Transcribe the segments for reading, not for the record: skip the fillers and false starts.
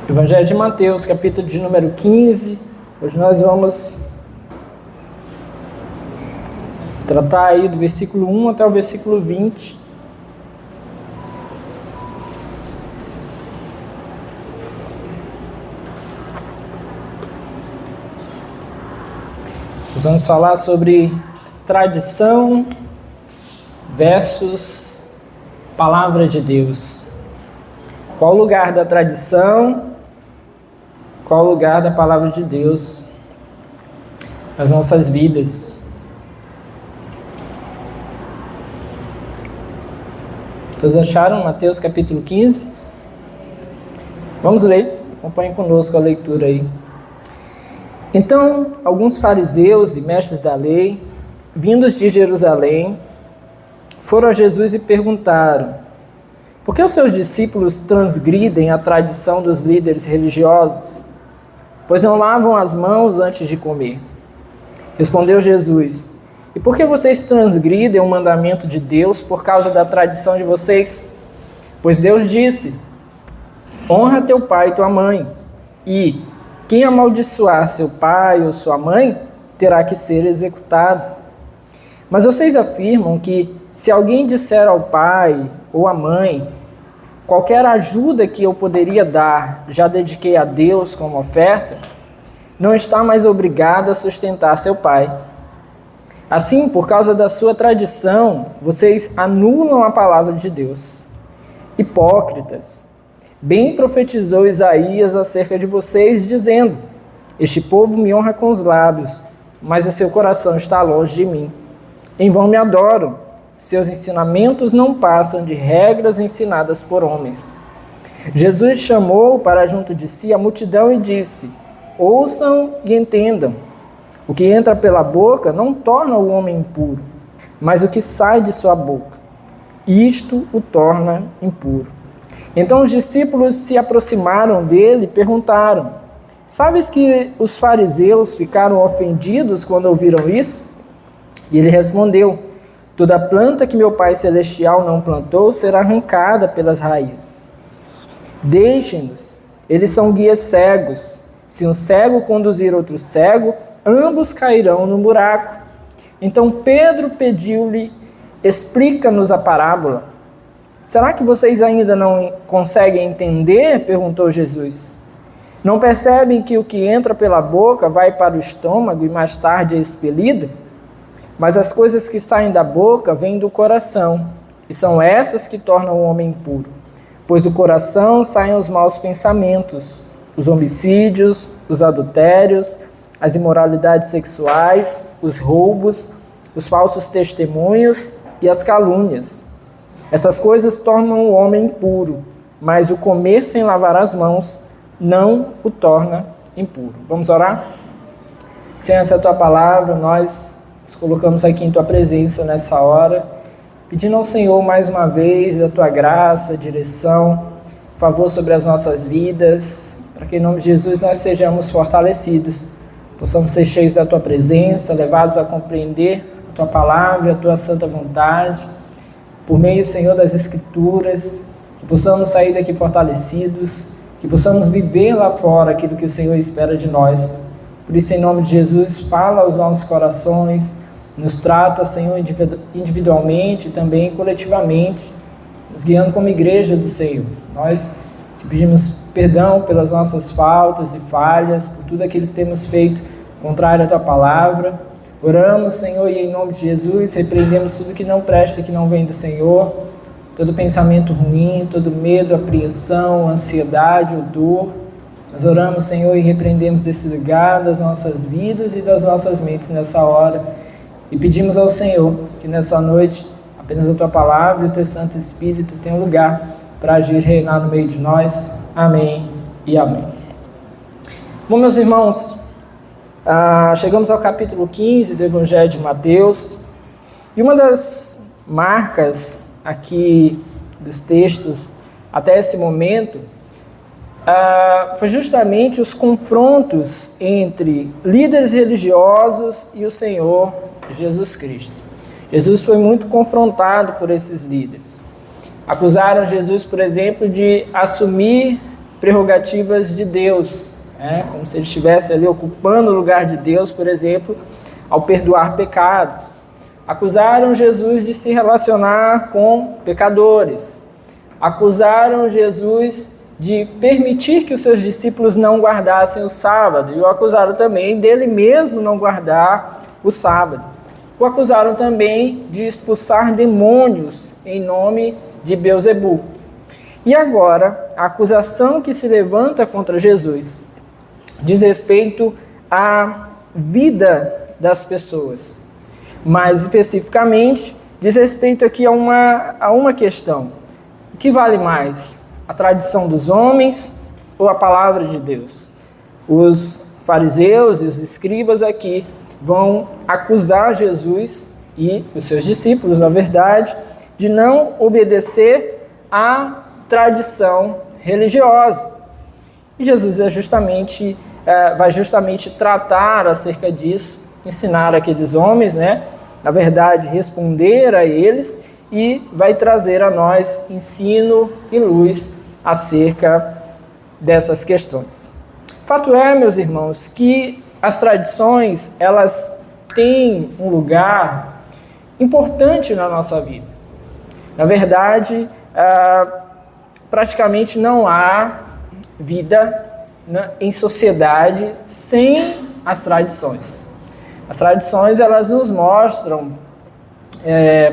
Evangelho de Mateus, capítulo de número 15. Hoje nós vamos tratar aí do versículo 1 até o versículo 20. Nós vamos falar sobre tradição versus palavra de Deus. Qual o lugar da tradição? Qual o lugar da palavra de Deus nas nossas vidas? Todos acharam Mateus capítulo 15? Vamos ler, acompanhem conosco a leitura aí. Então, alguns fariseus e mestres da lei, vindos de Jerusalém, foram a Jesus e perguntaram: por que os seus discípulos transgridem a tradição dos líderes religiosos, pois não lavam as mãos antes de comer? Respondeu Jesus: e por que vocês transgridem o mandamento de Deus por causa da tradição de vocês? Pois Deus disse: honra teu pai e tua mãe, e quem amaldiçoar seu pai ou sua mãe terá que ser executado. Mas vocês afirmam que se alguém disser ao pai ou à mãe: qualquer ajuda que eu poderia dar, já dediquei a Deus como oferta, não está mais obrigado a sustentar seu pai. Assim, por causa da sua tradição, vocês anulam a palavra de Deus. Hipócritas! Bem profetizou Isaías acerca de vocês, dizendo: este povo me honra com os lábios, mas o seu coração está longe de mim. Em vão me adoram. Seus ensinamentos não passam de regras ensinadas por homens. Jesus chamou para junto de si a multidão e disse: ouçam e entendam. O que entra pela boca não torna o homem impuro, mas o que sai de sua boca, isto o torna impuro. Então os discípulos se aproximaram dele e perguntaram: sabes que os fariseus ficaram ofendidos quando ouviram isso? E ele respondeu: toda planta que meu Pai Celestial não plantou será arrancada pelas raízes. Deixem-nos, eles são guias cegos. Se um cego conduzir outro cego, ambos cairão no buraco. Então Pedro pediu-lhe: explica-nos a parábola. Será que vocês ainda não conseguem entender? Perguntou Jesus. Não percebem que o que entra pela boca vai para o estômago e mais tarde é expelido? Mas as coisas que saem da boca vêm do coração, e são essas que tornam o homem impuro. Pois do coração saem os maus pensamentos, os homicídios, os adultérios, as imoralidades sexuais, os roubos, os falsos testemunhos e as calúnias. Essas coisas tornam o homem impuro, mas o comer sem lavar as mãos não o torna impuro. Vamos orar? Senhor, essa é a tua palavra, nós nos colocamos aqui em tua presença nessa hora, pedindo ao Senhor mais uma vez a tua graça, direção, favor sobre as nossas vidas, para que em nome de Jesus nós sejamos fortalecidos, possamos ser cheios da tua presença, levados a compreender a tua palavra, a tua santa vontade, por meio, Senhor, das Escrituras, que possamos sair daqui fortalecidos, que possamos viver lá fora aquilo que o Senhor espera de nós. Por isso, em nome de Jesus, fala aos nossos corações, nos trata, Senhor, individualmente e também coletivamente, nos guiando como igreja do Senhor. Nós te pedimos perdão pelas nossas faltas e falhas, por tudo aquilo que temos feito contrário à tua palavra. Oramos, Senhor, e em nome de Jesus, repreendemos tudo que não presta, que não vem do Senhor, todo pensamento ruim, todo medo, apreensão, ansiedade ou dor. Nós oramos, Senhor, e repreendemos esse lugar das nossas vidas e das nossas mentes nessa hora. E pedimos ao Senhor que nessa noite apenas a tua palavra e o teu Santo Espírito tenham lugar para agir e reinar no meio de nós. Amém e amém. Bom, meus irmãos, chegamos ao capítulo 15 do Evangelho de Mateus, e uma das marcas aqui dos textos até esse momento foi justamente os confrontos entre líderes religiosos e o Senhor Jesus Cristo. Jesus foi muito confrontado por esses líderes. Acusaram Jesus, por exemplo, de assumir prerrogativas de Deus, como se ele estivesse ali ocupando o lugar de Deus, por exemplo, ao perdoar pecados. Acusaram Jesus de se relacionar com pecadores. Acusaram Jesus de permitir que os seus discípulos não guardassem o sábado. E o acusaram também dele mesmo não guardar o sábado. O acusaram também de expulsar demônios em nome de Beelzebu. E agora, a acusação que se levanta contra Jesus diz respeito à vida das pessoas. Mais especificamente, diz respeito aqui a uma questão. O que vale mais? A tradição dos homens ou a palavra de Deus? Os fariseus e os escribas aqui vão acusar Jesus e os seus discípulos, na verdade, de não obedecer à tradição religiosa. E Jesus vai justamente tratar acerca disso, ensinar aqueles homens, na verdade, responder a eles, e vai trazer a nós ensino e luz acerca dessas questões. Fato é, meus irmãos, que as tradições, elas têm um lugar importante na nossa vida. Na verdade, praticamente não há vida em sociedade sem as tradições. As tradições, elas nos mostram,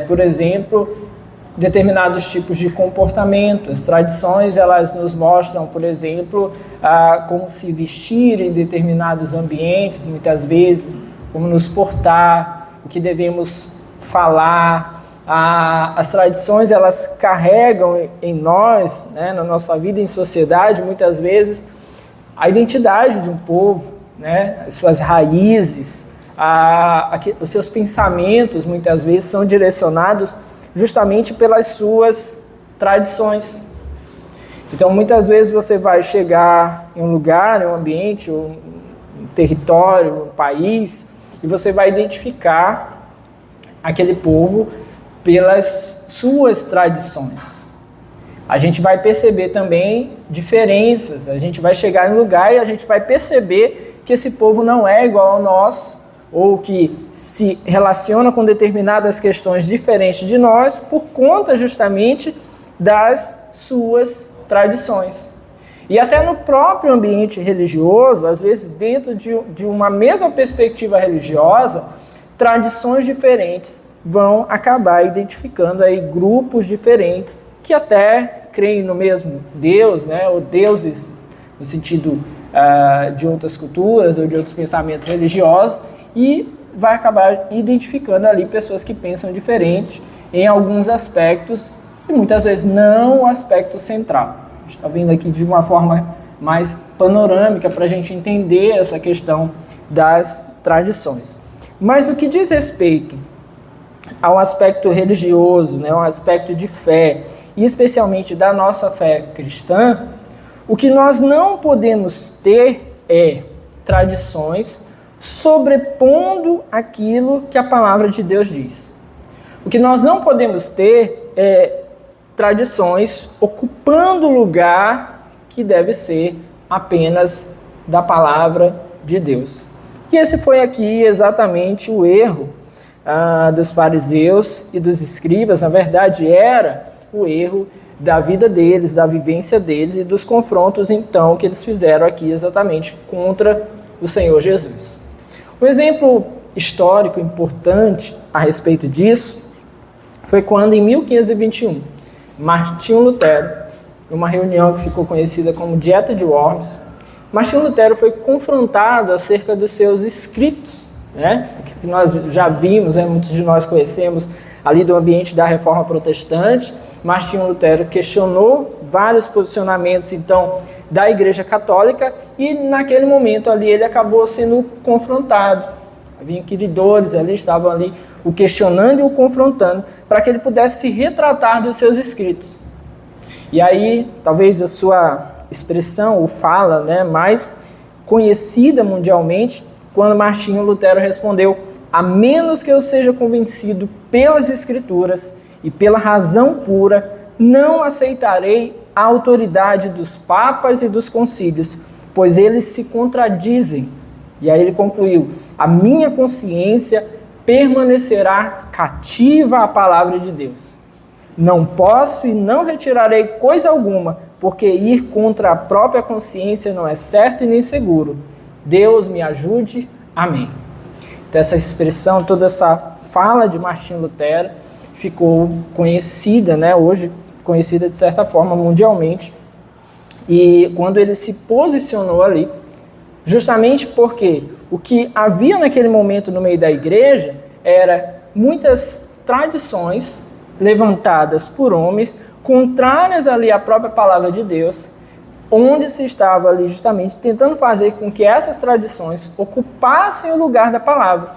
por exemplo, determinados tipos de comportamento. As tradições, elas nos mostram, por exemplo, como se vestir em determinados ambientes, muitas vezes, como nos portar, o que devemos falar. As tradições, elas carregam em nós, na nossa vida em sociedade, muitas vezes, a identidade de um povo, as suas raízes, os seus pensamentos, muitas vezes, são direcionados justamente pelas suas tradições. Então, muitas vezes você vai chegar em um lugar, em um ambiente, um território, um país, e você vai identificar aquele povo pelas suas tradições. A gente vai perceber também diferenças. A gente vai chegar em um lugar e a gente vai perceber que esse povo não é igual ao nosso, ou que se relaciona com determinadas questões diferentes de nós por conta justamente das suas tradições. E até no próprio ambiente religioso, às vezes dentro de uma mesma perspectiva religiosa, tradições diferentes vão acabar identificando aí grupos diferentes que até creem no mesmo Deus, ou deuses no sentido de outras culturas ou de outros pensamentos religiosos, e vai acabar identificando ali pessoas que pensam diferente em alguns aspectos, e muitas vezes não o aspecto central. A gente está vendo aqui de uma forma mais panorâmica para a gente entender essa questão das tradições. Mas no que diz respeito ao aspecto religioso, ao aspecto de fé, e especialmente da nossa fé cristã, o que nós não podemos ter é tradições sobrepondo aquilo que a palavra de Deus diz. O que nós não podemos ter é tradições ocupando o lugar que deve ser apenas da palavra de Deus. E esse foi aqui exatamente o erro dos fariseus e dos escribas. Na verdade, era o erro da vida deles, da vivência deles e dos confrontos, então, que eles fizeram aqui exatamente contra o Senhor Jesus. Um exemplo histórico importante a respeito disso foi quando, em 1521, Martinho Lutero, em uma reunião que ficou conhecida como Dieta de Worms, Martinho Lutero foi confrontado acerca dos seus escritos, que nós já vimos, muitos de nós conhecemos ali do ambiente da Reforma Protestante. Martinho Lutero questionou vários posicionamentos, então, da Igreja Católica, e naquele momento ali ele acabou sendo confrontado. Havia inquiridores ali, estavam ali o questionando e o confrontando, para que ele pudesse se retratar dos seus escritos. E aí, talvez a sua expressão ou fala mais conhecida mundialmente, quando Martinho Lutero respondeu: a menos que eu seja convencido pelas Escrituras e pela razão pura, não aceitarei a autoridade dos papas e dos concílios, pois eles se contradizem. E aí ele concluiu: a minha consciência permanecerá cativa à palavra de Deus. Não posso e não retirarei coisa alguma, porque ir contra a própria consciência não é certo e nem seguro. Deus me ajude. Amém. Então essa expressão, toda essa fala de Martinho Lutero ficou conhecida, né, hoje conhecida de certa forma mundialmente. E quando ele se posicionou ali, justamente porque o que havia naquele momento no meio da igreja era muitas tradições levantadas por homens, contrárias ali à própria palavra de Deus, onde se estava ali justamente tentando fazer com que essas tradições ocupassem o lugar da palavra.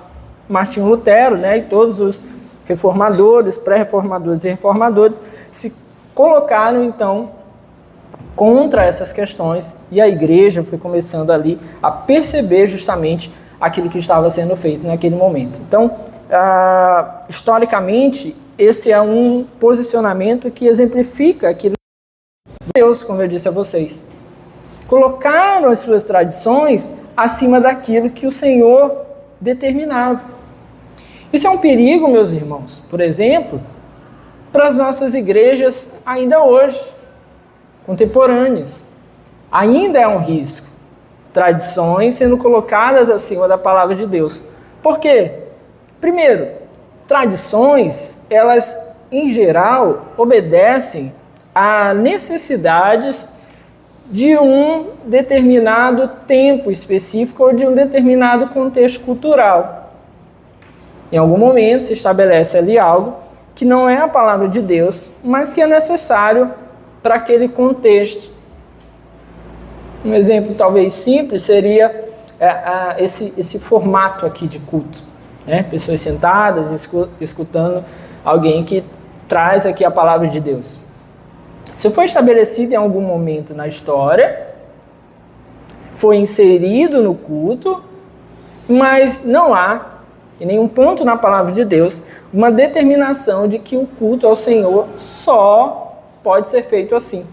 Martinho Lutero, né, e todos os reformadores, pré-reformadores e reformadores se colocaram então contra essas questões, e a igreja foi começando ali a perceber justamente aquilo que estava sendo feito naquele momento. Então, historicamente, esse é um posicionamento que exemplifica aquilo que Deus, como eu disse a vocês, colocaram as suas tradições acima daquilo que o Senhor determinava. Isso é um perigo, meus irmãos, por exemplo, para as nossas igrejas ainda hoje, contemporâneas. Ainda é um risco. Tradições sendo colocadas acima da palavra de Deus. Por quê? Primeiro, tradições, elas, em geral, obedecem a necessidades de um determinado tempo específico ou de um determinado contexto cultural. Em algum momento se estabelece ali algo que não é a palavra de Deus, mas que é necessário para aquele contexto. Um exemplo talvez simples seria esse formato aqui de culto, né? Pessoas sentadas, escutando alguém que traz aqui a palavra de Deus. Isso foi estabelecido em algum momento na história, foi inserido no culto, mas não há, em nenhum ponto na palavra de Deus, uma determinação de que o culto ao Senhor só pode ser feito assim.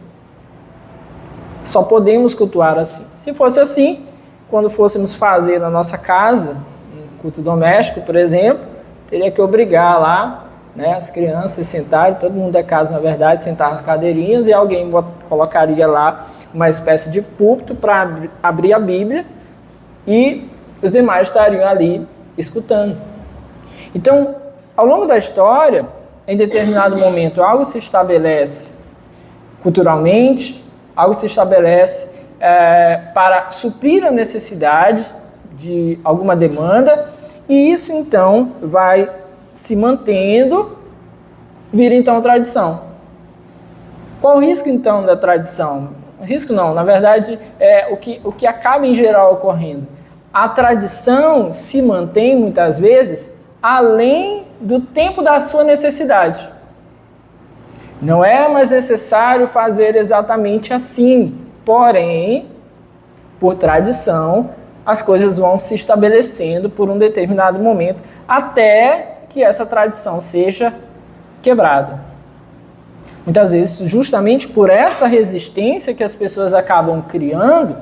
Só podemos cultuar assim. Se fosse assim, quando fôssemos fazer na nossa casa, um culto doméstico, por exemplo, teria que obrigar lá, né, as crianças sentarem, todo mundo da casa, na verdade, sentar nas cadeirinhas, e alguém colocaria lá uma espécie de púlpito para abrir a Bíblia, e os demais estariam ali escutando. Então, ao longo da história, em determinado momento, algo se estabelece culturalmente, algo se estabelece para suprir a necessidade de alguma demanda, e isso então vai se mantendo, vira então tradição. Qual o risco então da tradição? O risco não, na verdade é o que acaba em geral ocorrendo. A tradição se mantém muitas vezes além do tempo da sua necessidade. Não é mais necessário fazer exatamente assim, porém, por tradição, as coisas vão se estabelecendo por um determinado momento, até que essa tradição seja quebrada. Muitas vezes, justamente por essa resistência que as pessoas acabam criando,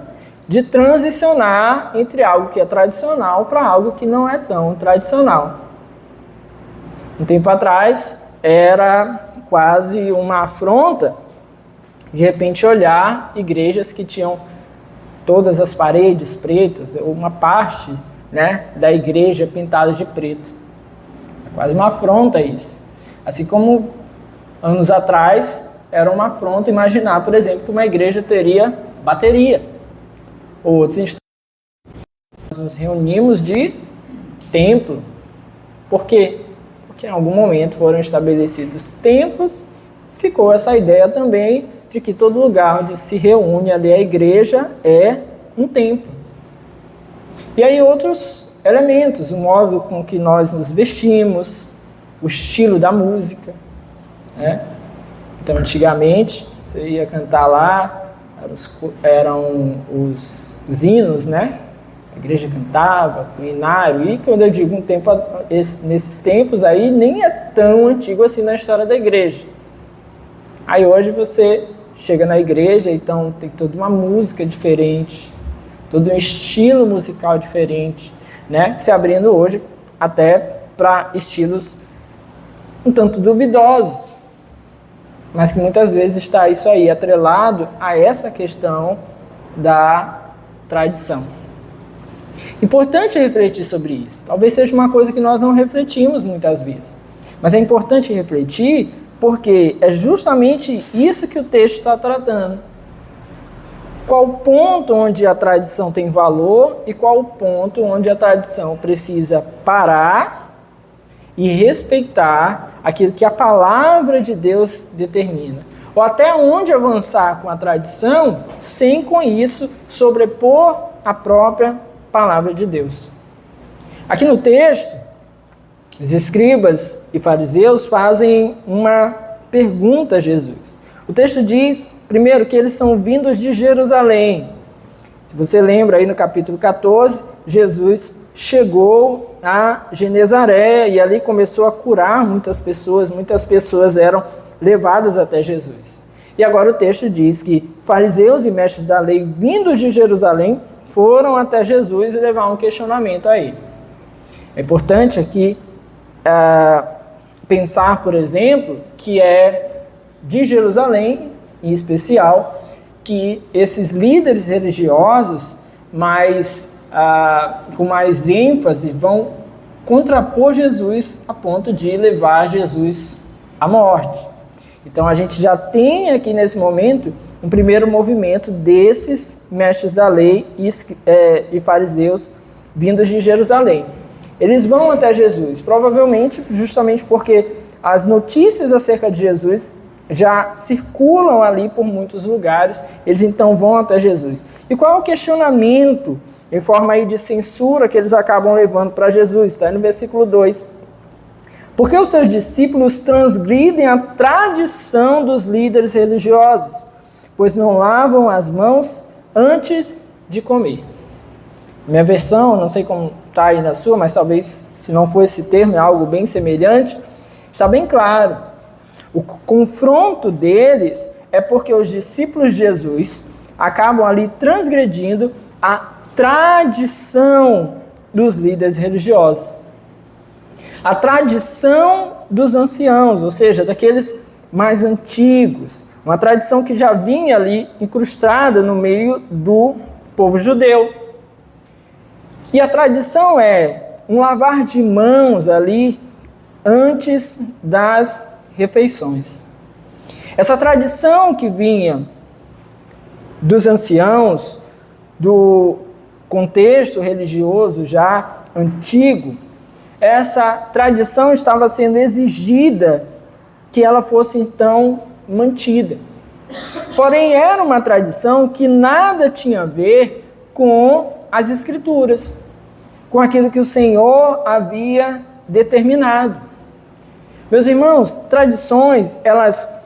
de transicionar entre algo que é tradicional para algo que não é tão tradicional. Um tempo atrás, era quase uma afronta, de repente, olhar igrejas que tinham todas as paredes pretas, ou uma parte, né, da igreja pintada de preto. É quase uma afronta isso. Assim como anos atrás era uma afronta imaginar, por exemplo, que uma igreja teria bateria. Ou outros instantes, nós nos reunimos de templo. Por quê? Porque em algum momento foram estabelecidos templos, ficou essa ideia também de que todo lugar onde se reúne ali a igreja é um templo. E aí outros elementos, o modo com que nós nos vestimos, o estilo da música, né? Então antigamente você ia cantar lá, eram os hinos, né? A igreja cantava, o hinário, e quando eu digo um tempo, nesses tempos aí, nem é tão antigo assim na história da igreja. Aí hoje você chega na igreja, então tem toda uma música diferente, todo um estilo musical diferente, né? Se abrindo hoje até para estilos um tanto duvidosos, mas que muitas vezes está isso aí atrelado a essa questão da tradição. Importante refletir sobre isso. Talvez seja uma coisa que nós não refletimos muitas vezes, mas é importante refletir porque é justamente isso que o texto está tratando. Qual o ponto onde a tradição tem valor e qual o ponto onde a tradição precisa parar e respeitar aquilo que a palavra de Deus determina. Ou até onde avançar com a tradição sem com isso sobrepor a própria palavra de Deus. Aqui no texto, os escribas e fariseus fazem uma pergunta a Jesus. O texto diz, primeiro, que eles são vindos de Jerusalém. Se você lembra aí no capítulo 14, Jesus chegou a Genezaré e ali começou a curar muitas pessoas eram levadas até Jesus. E agora o texto diz que fariseus e mestres da lei vindos de Jerusalém foram até Jesus e levaram um questionamento a ele. É importante aqui pensar, por exemplo, que é de Jerusalém, em especial, que esses líderes religiosos com mais ênfase vão contrapor Jesus a ponto de levar Jesus à morte. Então a gente já tem aqui nesse momento um primeiro movimento desses mestres da lei e fariseus vindos de Jerusalém. Eles vão até Jesus, provavelmente justamente porque as notícias acerca de Jesus já circulam ali por muitos lugares, eles então vão até Jesus. E qual é o questionamento em forma aí de censura que eles acabam levando para Jesus? Está aí no versículo 2. Por que os seus discípulos transgridem a tradição dos líderes religiosos, pois não lavam as mãos antes de comer? Minha versão, não sei como está aí na sua, mas talvez, se não for esse termo, é algo bem semelhante, está bem claro. O confronto deles é porque os discípulos de Jesus acabam ali transgredindo a tradição dos líderes religiosos. A tradição dos anciãos, ou seja, daqueles mais antigos. Uma tradição que já vinha ali incrustada no meio do povo judeu. E a tradição é um lavar de mãos ali antes das refeições. Essa tradição que vinha dos anciãos, do contexto religioso já antigo, essa tradição estava sendo exigida que ela fosse então mantida. Porém, era uma tradição que nada tinha a ver com as Escrituras, com aquilo que o Senhor havia determinado. Meus irmãos, tradições, elas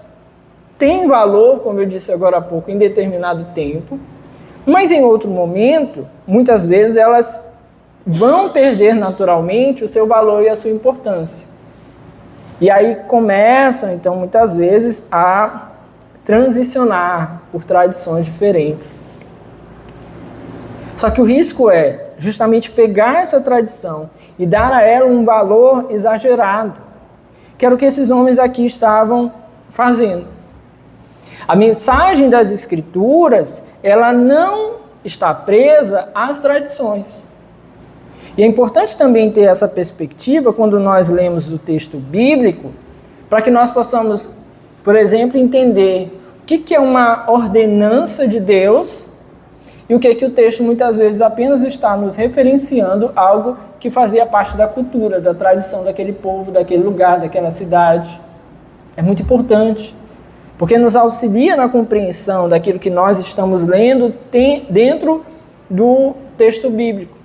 têm valor, como eu disse agora há pouco, em determinado tempo, mas em outro momento, muitas vezes elas vão perder naturalmente o seu valor e a sua importância. E aí começam, então, muitas vezes a transicionar por tradições diferentes. Só que o risco é justamente pegar essa tradição e dar a ela um valor exagerado, que era o que esses homens aqui estavam fazendo. A mensagem das Escrituras, ela não está presa às tradições. E é importante também ter essa perspectiva quando nós lemos o texto bíblico, para que nós possamos, por exemplo, entender o que é uma ordenança de Deus e o que o texto muitas vezes apenas está nos referenciando algo que fazia parte da cultura, da tradição daquele povo, daquele lugar, daquela cidade. É muito importante, porque nos auxilia na compreensão daquilo que nós estamos lendo dentro do texto bíblico.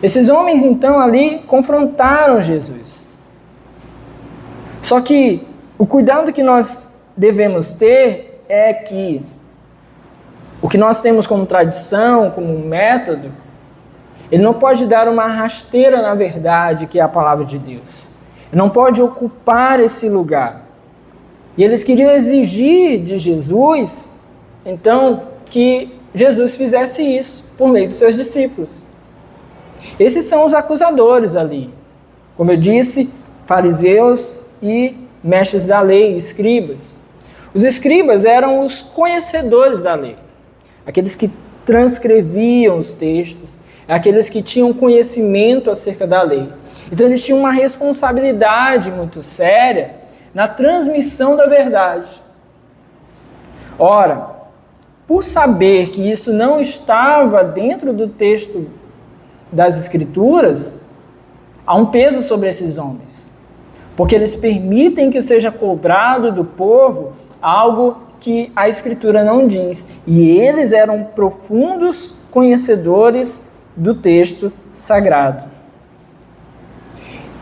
Esses homens, então, ali confrontaram Jesus. Só que o cuidado que nós devemos ter é que o que nós temos como tradição, como método, ele não pode dar uma rasteira na verdade, que é a palavra de Deus. Ele não pode ocupar esse lugar. E eles queriam exigir de Jesus, então, que Jesus fizesse isso por meio dos seus discípulos. Esses são os acusadores ali. Como eu disse, fariseus e mestres da lei, escribas. Os escribas eram os conhecedores da lei, aqueles que transcreviam os textos, aqueles que tinham conhecimento acerca da lei. Então eles tinham uma responsabilidade muito séria na transmissão da verdade. Ora, por saber que isso não estava dentro do texto das Escrituras, há um peso sobre esses homens, porque eles permitem que seja cobrado do povo algo que a Escritura não diz. E eles eram profundos conhecedores do texto sagrado.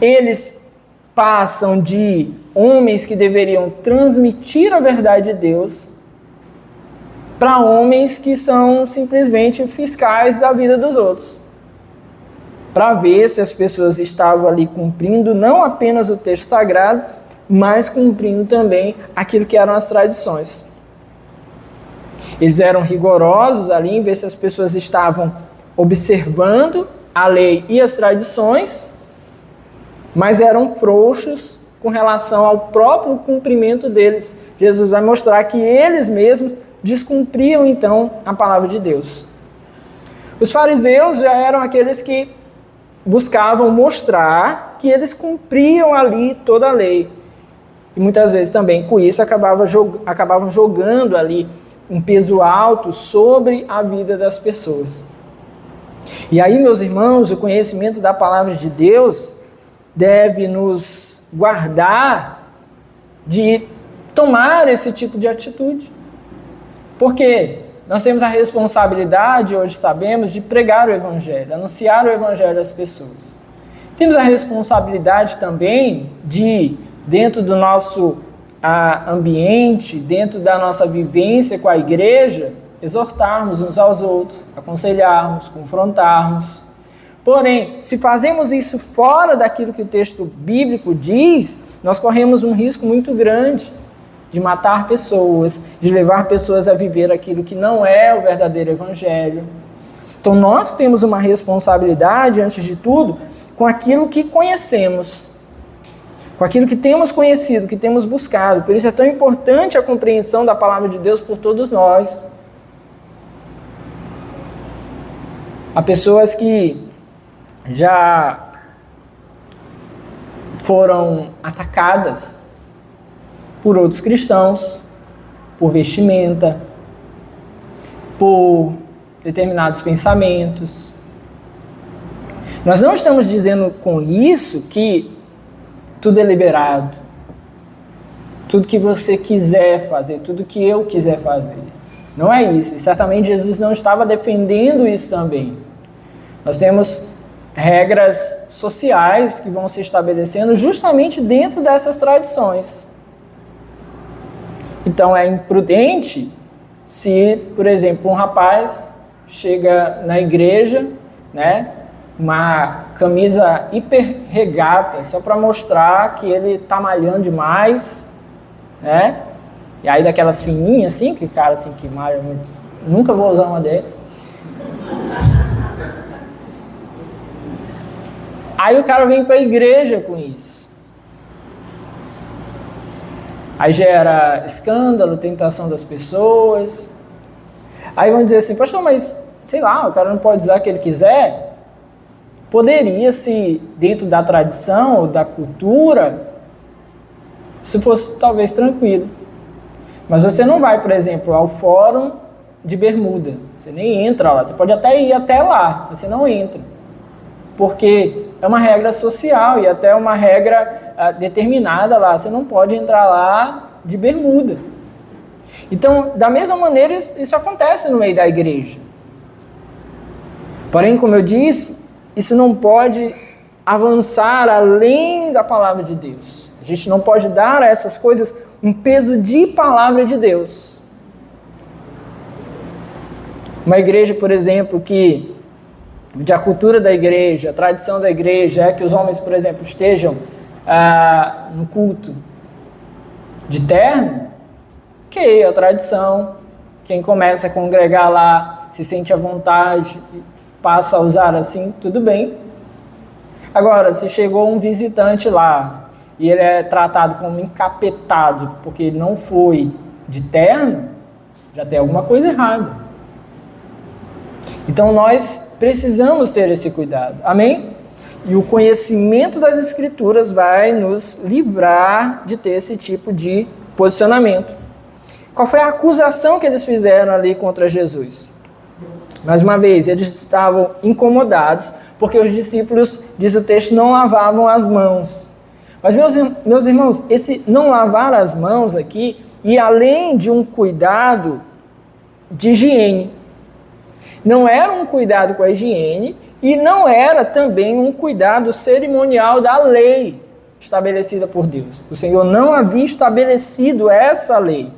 Eles passam de homens que deveriam transmitir a verdade de Deus para homens que são simplesmente fiscais da vida dos outros, para ver se as pessoas estavam ali cumprindo não apenas o texto sagrado, mas cumprindo também aquilo que eram as tradições. Eles eram rigorosos ali em ver se as pessoas estavam observando a lei e as tradições, mas eram frouxos com relação ao próprio cumprimento deles. Jesus vai mostrar que eles mesmos descumpriam então a palavra de Deus. Os fariseus já eram aqueles que buscavam mostrar que eles cumpriam ali toda a lei. E muitas vezes também com isso acabavam jogando ali um peso alto sobre a vida das pessoas. E aí, meus irmãos, o conhecimento da palavra de Deus deve nos guardar de tomar esse tipo de atitude. Porque nós temos a responsabilidade, hoje sabemos, de pregar o Evangelho, anunciar o Evangelho às pessoas. Temos a responsabilidade também de, dentro do nosso ambiente, dentro da nossa vivência com a igreja, exortarmos uns aos outros, aconselharmos, confrontarmos. Porém, se fazemos isso fora daquilo que o texto bíblico diz, nós corremos um risco muito grande de matar pessoas, de levar pessoas a viver aquilo que não é o verdadeiro evangelho. Então nós temos uma responsabilidade, antes de tudo, com aquilo que conhecemos, com aquilo que temos conhecido, que temos buscado. Por isso é tão importante a compreensão da palavra de Deus por todos nós. Há pessoas que já foram atacadas por outros cristãos, por vestimenta, por determinados pensamentos. Nós não estamos dizendo com isso que tudo é liberado, tudo que você quiser fazer, tudo que eu quiser fazer. Não é isso. E certamente Jesus não estava defendendo isso também. Nós temos regras sociais que vão se estabelecendo justamente dentro dessas tradições. Então é imprudente se, por exemplo, um rapaz chega na igreja, né, uma camisa hiper regata, só para mostrar que ele está malhando demais, né? E aí daquelas fininhas assim, que cara assim que malha muito, nunca vou usar uma dessas. Aí o cara vem para a igreja com isso. Aí gera escândalo, tentação das pessoas. Aí vão dizer assim, pastor, mas sei lá, o cara não pode usar o que ele quiser. Poderia, se dentro da tradição ou da cultura, se fosse talvez tranquilo. Mas você não vai, por exemplo, ao fórum de bermuda. Você nem entra lá. Você pode até ir até lá, mas você não entra. Porque é uma regra social e até uma regra determinada lá. Você não pode entrar lá de bermuda. Então, da mesma maneira, isso acontece no meio da igreja. Porém, como eu disse, isso não pode avançar além da palavra de Deus. A gente não pode dar a essas coisas um peso de palavra de Deus. Uma igreja, por exemplo, que a cultura da igreja, a tradição da igreja é que os homens, por exemplo, estejam no culto de terno, ok, a tradição. Quem começa a congregar lá, se sente à vontade, passa a usar assim, tudo bem. Agora, se chegou um visitante lá e ele é tratado como encapetado porque ele não foi de terno, já tem alguma coisa errada. Então nós precisamos ter esse cuidado. Amém? E o conhecimento das Escrituras vai nos livrar de ter esse tipo de posicionamento. Qual foi a acusação que eles fizeram ali contra Jesus? Mais uma vez, eles estavam incomodados porque os discípulos, diz o texto, não lavavam as mãos. Mas, meus irmãos, esse não lavar as mãos aqui, e além de um cuidado de higiene, não era um cuidado com a higiene e não era também um cuidado cerimonial da lei estabelecida por Deus. O Senhor não havia estabelecido essa lei.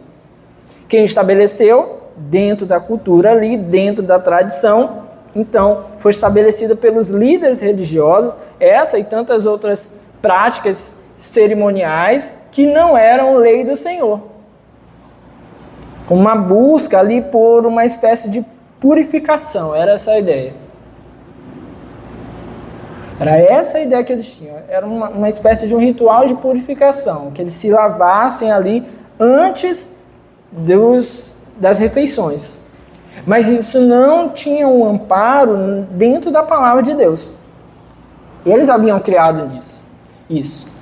Quem estabeleceu, dentro da cultura ali, dentro da tradição, então foi estabelecida pelos líderes religiosos, essa e tantas outras práticas cerimoniais que não eram lei do Senhor. Uma busca ali por uma espécie de purificação, era essa a ideia. Era essa a ideia que eles tinham, era uma espécie de um ritual de purificação, que eles se lavassem ali antes das refeições. Mas isso não tinha um amparo dentro da palavra de Deus. Eles haviam criado isso.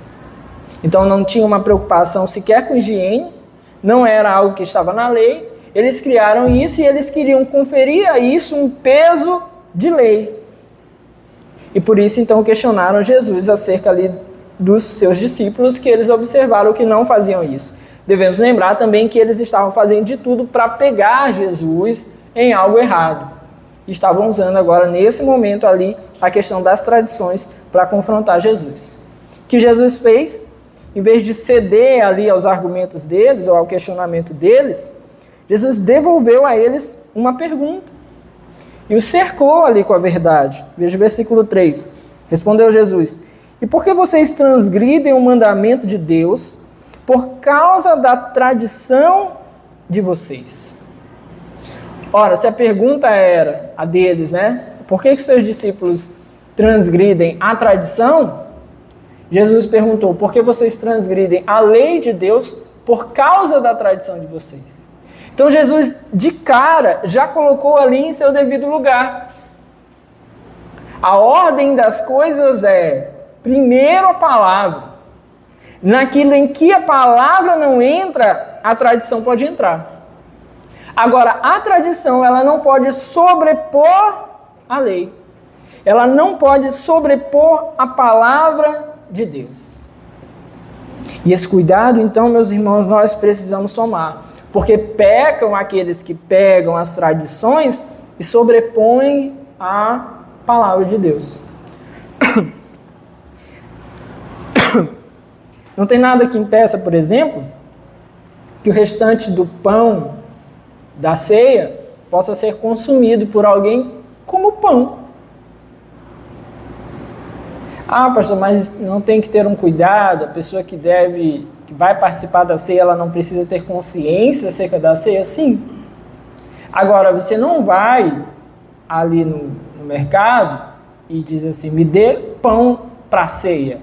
Então não tinha uma preocupação sequer com higiene, não era algo que estava na lei. Eles criaram isso e eles queriam conferir a isso um peso de lei. E por isso então questionaram Jesus acerca ali dos seus discípulos, que eles observaram que não faziam isso. Devemos lembrar também que eles estavam fazendo de tudo para pegar Jesus em algo errado. Estavam usando agora, nesse momento ali, a questão das tradições para confrontar Jesus. O que Jesus fez, em vez de ceder ali aos argumentos deles ou ao questionamento deles, Jesus devolveu a eles uma pergunta e os cercou ali com a verdade. Veja o versículo 3. Respondeu Jesus: e por que vocês transgridem o mandamento de Deus por causa da tradição de vocês? Ora, se a pergunta era a deles, né? Por que seus discípulos transgridem a tradição? Jesus perguntou: por que vocês transgridem a lei de Deus por causa da tradição de vocês? Então Jesus, de cara, já colocou ali em seu devido lugar. A ordem das coisas é, primeiro a palavra. Naquilo em que a palavra não entra, a tradição pode entrar. Agora, a tradição, ela não pode sobrepor a lei. Ela não pode sobrepor a palavra de Deus. E esse cuidado, então, meus irmãos, nós precisamos tomar. Porque pecam aqueles que pegam as tradições e sobrepõem a palavra de Deus. Não tem nada que impeça, por exemplo, que o restante do pão da ceia possa ser consumido por alguém como pão. Ah, pastor, mas não tem que ter um cuidado, a pessoa que vai participar da ceia, ela não precisa ter consciência acerca da ceia? Sim. Agora, você não vai ali no mercado e diz assim, me dê pão para a ceia.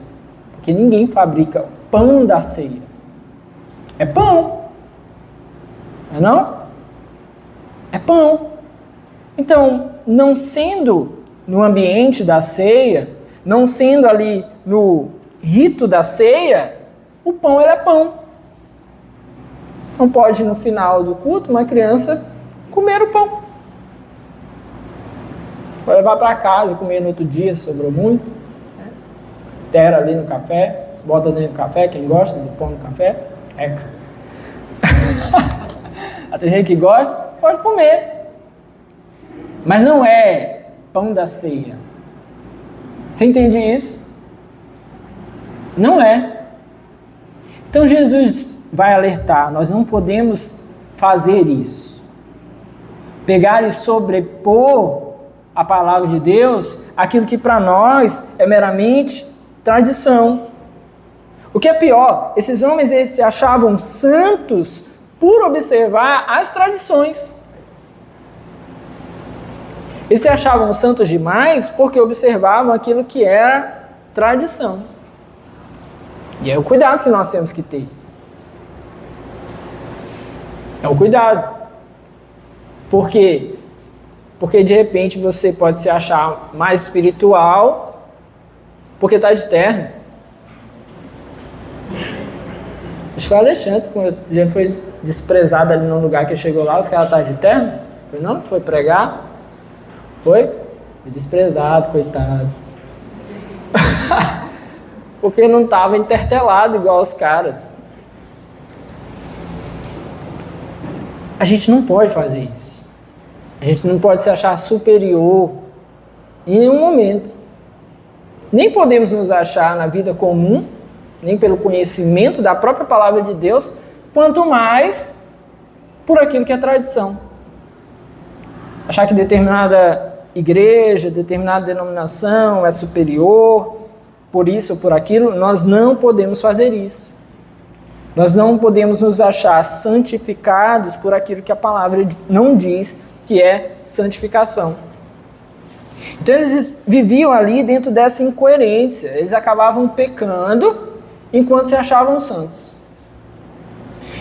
Porque ninguém fabrica pão da ceia. É pão. Não é não? É pão. Então, não sendo no ambiente da ceia, não sendo ali no rito da ceia, o pão ele é pão. Não pode, no final do culto, uma criança comer o pão. Vai levar para casa, comer no outro dia, sobrou muito. Tera ali no café, bota dentro do café, quem gosta de pão no café, eca. Tem gente que gosta, pode comer. Mas não é pão da ceia. Você entende isso? Não é. Então Jesus vai alertar, nós não podemos fazer isso. Pegar e sobrepor a palavra de Deus, aquilo que para nós é meramente tradição. O que é pior, esses homens eles se achavam santos por observar as tradições. Eles se achavam santos demais porque observavam aquilo que era tradição. E é o cuidado que nós temos que ter. É o cuidado. Por quê? Porque de repente você pode se achar mais espiritual porque está de terno. Acho que o Alexandre já foi desprezado ali no lugar que chegou lá, os caras estavam de terno. Foi não? Foi pregar? Foi? Foi desprezado, coitado. Porque não estava intertelado igual os caras. A gente não pode fazer isso. A gente não pode se achar superior em nenhum momento. Nem podemos nos achar na vida comum, nem pelo conhecimento da própria palavra de Deus, quanto mais por aquilo que é tradição. Achar que determinada igreja, determinada denominação é superior, por isso ou por aquilo, nós não podemos fazer isso. Nós não podemos nos achar santificados por aquilo que a palavra não diz, que é santificação. Então eles viviam ali dentro dessa incoerência, eles acabavam pecando enquanto se achavam santos.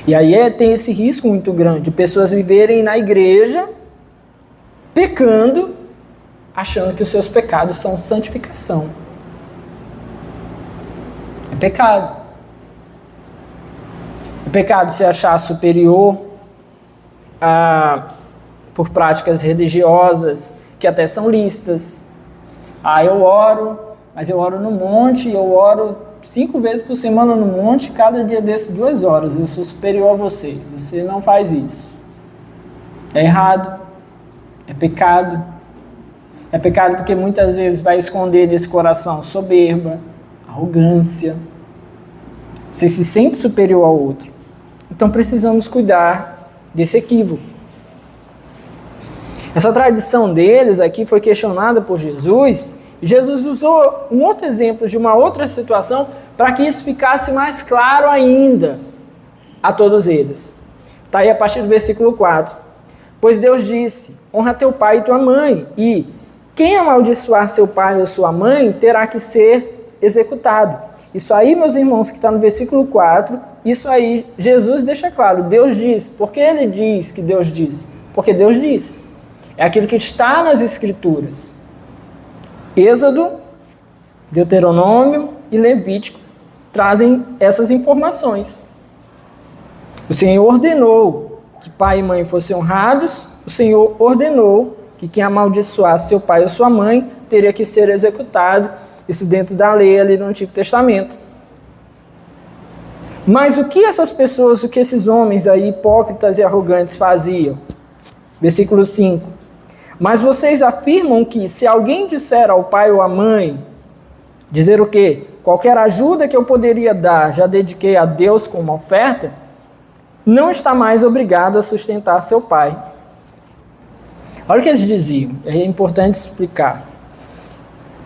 E aí tem esse risco muito grande de pessoas viverem na igreja pecando, achando que os seus pecados são santificação. É pecado. É pecado se achar superior por práticas religiosas que até são lícitas. Eu oro, mas eu oro no monte, eu oro 5 vezes por semana no monte, cada dia desses 2 horas. Eu sou superior a você. Você não faz isso. É errado. É pecado. É pecado porque muitas vezes vai esconder nesse coração soberba, arrogância. Você se sente superior ao outro. Então precisamos cuidar desse equívoco. Essa tradição deles aqui foi questionada por Jesus. E Jesus usou um outro exemplo de uma outra situação para que isso ficasse mais claro ainda a todos eles. Está aí a partir do versículo 4. Pois Deus disse, honra teu pai e tua mãe, e quem amaldiçoar seu pai ou sua mãe terá que ser executado. Isso aí, meus irmãos, que está no versículo 4, isso aí Jesus deixa claro, Deus diz. Por que ele diz que Deus diz? Porque Deus diz. É aquilo que está nas Escrituras. Êxodo, Deuteronômio e Levítico trazem essas informações. O Senhor ordenou que pai e mãe fossem honrados, o Senhor ordenou que quem amaldiçoasse seu pai ou sua mãe teria que ser executado, isso dentro da lei ali no Antigo Testamento. Mas o que essas pessoas, o que esses homens aí, hipócritas e arrogantes faziam? Versículo 5. Mas vocês afirmam que se alguém disser ao pai ou à mãe, dizer o quê? Qualquer ajuda que eu poderia dar, já dediquei a Deus como uma oferta, não está mais obrigado a sustentar seu pai. Olha o que eles diziam, é importante explicar.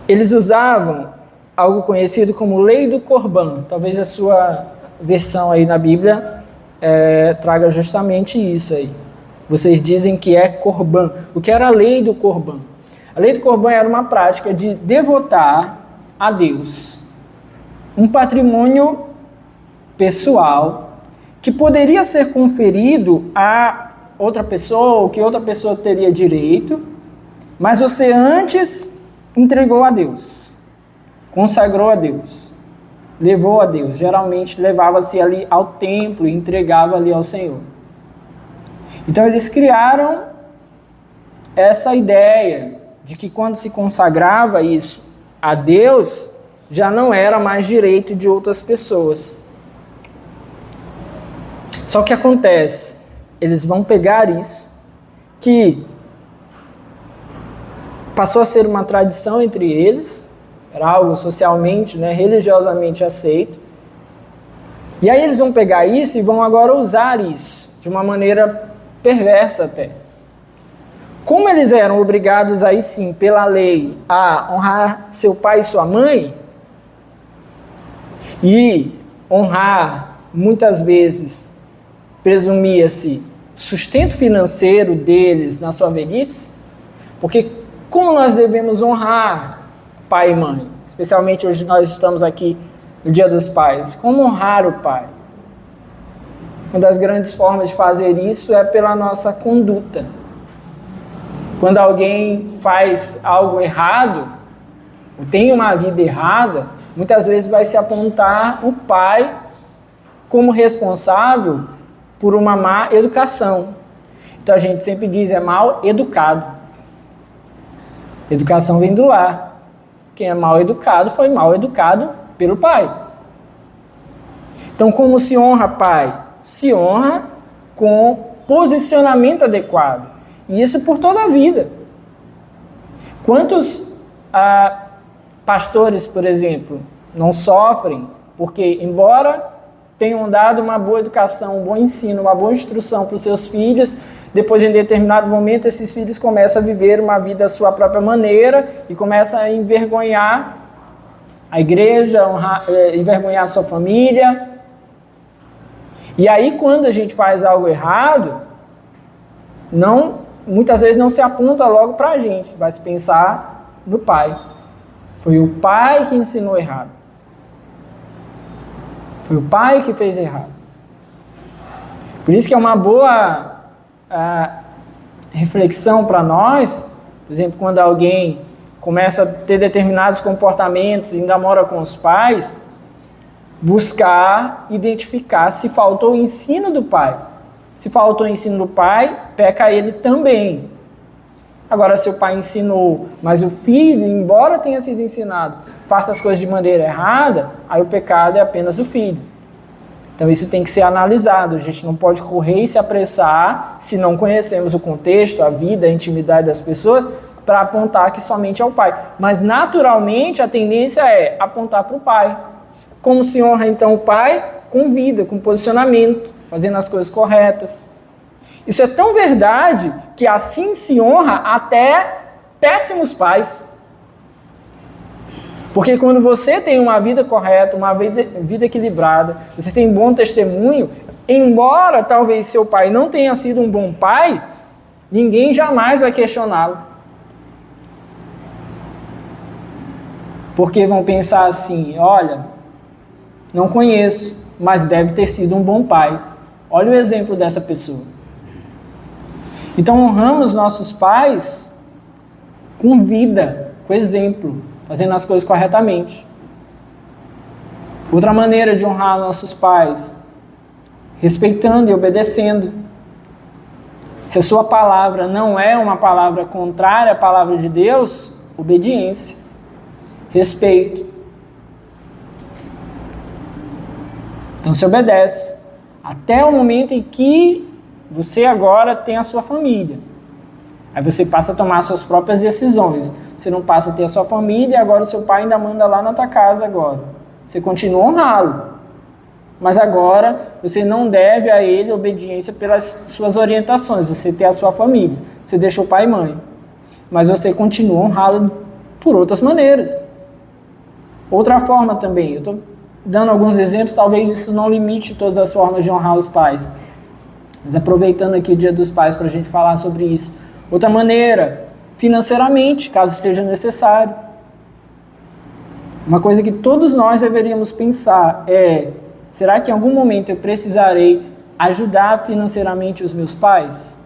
Eles usavam algo conhecido como lei do Corban. Talvez a sua versão aí na Bíblia traga justamente isso aí. Vocês dizem que é Corban. O que era a lei do Corban? A lei do Corban era uma prática de devotar a Deus um patrimônio pessoal que poderia ser conferido a outra pessoa, ou que outra pessoa teria direito, mas você antes entregou a Deus, consagrou a Deus, levou a Deus. Geralmente levava-se ali ao templo e entregava ali ao Senhor. Então eles criaram essa ideia de que quando se consagrava isso a Deus, já não era mais direito de outras pessoas. Só que acontece, eles vão pegar isso, que passou a ser uma tradição entre eles, era algo socialmente, religiosamente aceito, e aí eles vão pegar isso e vão agora usar isso, de uma maneira perversa até. Como eles eram obrigados aí sim, pela lei, a honrar seu pai e sua mãe, e honrar, muitas vezes, presumia-se sustento financeiro deles na sua velhice? Porque como nós devemos honrar pai e mãe? Especialmente hoje nós estamos aqui no Dia dos Pais. Como honrar o pai? Uma das grandes formas de fazer isso é pela nossa conduta. Quando alguém faz algo errado, ou tem uma vida errada, muitas vezes vai se apontar o pai como responsável por uma má educação. Então a gente sempre diz, é mal educado. Educação vem do lar. Quem é mal educado foi mal educado pelo pai. Então como se honra pai? Se honra com posicionamento adequado. E isso por toda a vida. Quantos pastores, por exemplo, não sofrem porque, embora tenham dado uma boa educação, um bom ensino, uma boa instrução para os seus filhos, depois, em determinado momento, esses filhos começam a viver uma vida à sua própria maneira e começam a envergonhar a igreja, envergonhar a sua família. E aí, quando a gente faz algo errado, muitas vezes não se aponta logo para a gente, vai se pensar no pai. Foi o pai que ensinou errado. Foi o pai que fez errado. Por isso que é uma boa reflexão para nós, por exemplo, quando alguém começa a ter determinados comportamentos e ainda mora com os pais, buscar identificar se faltou o ensino do pai. Se faltou o ensino do pai, peca ele também. Agora, se o pai ensinou, mas o filho, embora tenha sido ensinado, faça as coisas de maneira errada, aí o pecado é apenas do filho. Então isso tem que ser analisado. A gente não pode correr e se apressar, se não conhecemos o contexto, a vida, a intimidade das pessoas, para apontar que somente é o pai. Mas naturalmente a tendência é apontar para o pai. Como se honra então o pai? Com vida, com posicionamento, fazendo as coisas corretas. Isso é tão verdade que assim se honra até péssimos pais. Porque quando você tem uma vida correta, uma vida equilibrada, você tem bom testemunho, embora talvez seu pai não tenha sido um bom pai, ninguém jamais vai questioná-lo. Porque vão pensar assim, olha, não conheço, mas deve ter sido um bom pai. Olha o exemplo dessa pessoa. Então honramos nossos pais com vida, com exemplo, fazendo as coisas corretamente. Outra maneira de honrar nossos pais, respeitando e obedecendo. Se a sua palavra não é uma palavra contrária à palavra de Deus, obediência, respeito. Então se obedece, até o momento em que você agora tem a sua família. Aí você passa a tomar suas próprias decisões. Você não passa a ter a sua família e agora o seu pai ainda manda lá na tua casa agora. Você continua a honrá-lo. Mas agora você não deve a ele obediência pelas suas orientações. Você tem a sua família. Você deixa o pai e mãe. Mas você continua a honrá-lo por outras maneiras. Outra forma também. Eu estou dando alguns exemplos. Talvez isso não limite todas as formas de honrar os pais. Mas aproveitando aqui o Dia dos Pais para a gente falar sobre isso. Outra maneira, financeiramente, caso seja necessário. Uma coisa que todos nós deveríamos pensar é, será que em algum momento eu precisarei ajudar financeiramente os meus pais?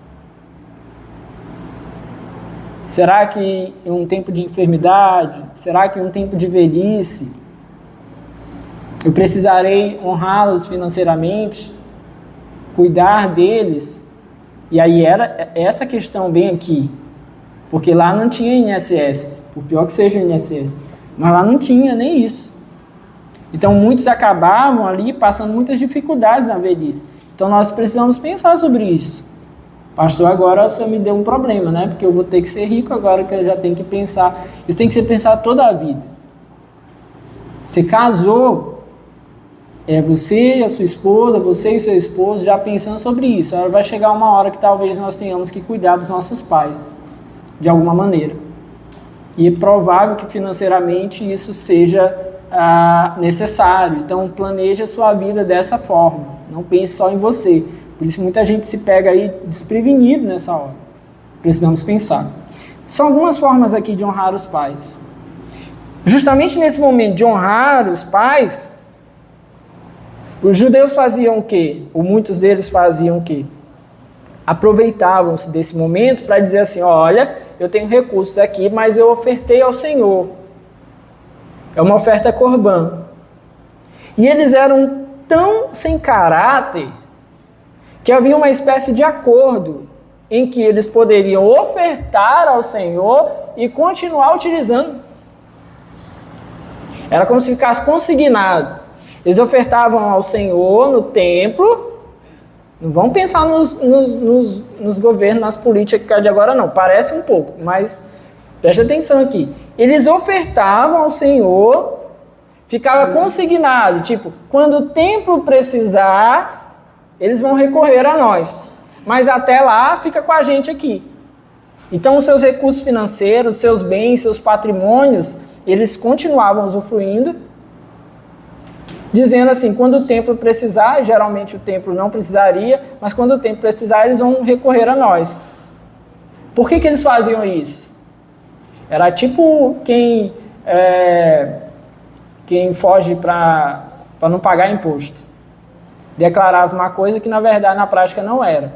Será que em um tempo de enfermidade, será que em um tempo de velhice, eu precisarei honrá-los financeiramente? Cuidar deles? E aí era essa questão bem aqui, porque lá não tinha INSS, por pior que seja o INSS, mas lá não tinha nem isso. Então muitos acabavam ali passando muitas dificuldades na velhice. Então nós precisamos pensar sobre isso. Pastor, agora você me deu um problema, né? Porque eu vou ter que ser rico agora que eu já tenho que pensar. Isso tem que ser pensado toda a vida. Você casou, você e a sua esposa, você e seu esposo já pensando sobre isso. Agora vai chegar uma hora que talvez nós tenhamos que cuidar dos nossos pais, de alguma maneira. E é provável que financeiramente isso seja necessário. Então, planeje a sua vida dessa forma. Não pense só em você. Por isso, muita gente se pega aí desprevenido nessa hora. Precisamos pensar. São algumas formas aqui de honrar os pais. Justamente nesse momento de honrar os pais, os judeus faziam o quê? Ou muitos deles faziam o quê? Aproveitavam-se desse momento para dizer assim, olha, eu tenho recursos aqui, mas eu ofertei ao Senhor. É uma oferta corbã. E eles eram tão sem caráter que havia uma espécie de acordo em que eles poderiam ofertar ao Senhor e continuar utilizando. Era como se ficasse consignado. Eles ofertavam ao Senhor no templo. Não vamos pensar nos governos, nas políticas de agora não. Parece um pouco, mas preste atenção aqui. Eles ofertavam ao Senhor, ficava consignado. Tipo, quando o templo precisar, eles vão recorrer a nós. Mas até lá, fica com a gente aqui. Então, os seus recursos financeiros, seus bens, seus patrimônios, eles continuavam usufruindo, dizendo assim, quando o templo precisar, geralmente o templo não precisaria, mas quando o templo precisar, eles vão recorrer a nós. Por que eles faziam isso? Era tipo quem foge para não pagar imposto. Declarava uma coisa que na verdade na prática não era.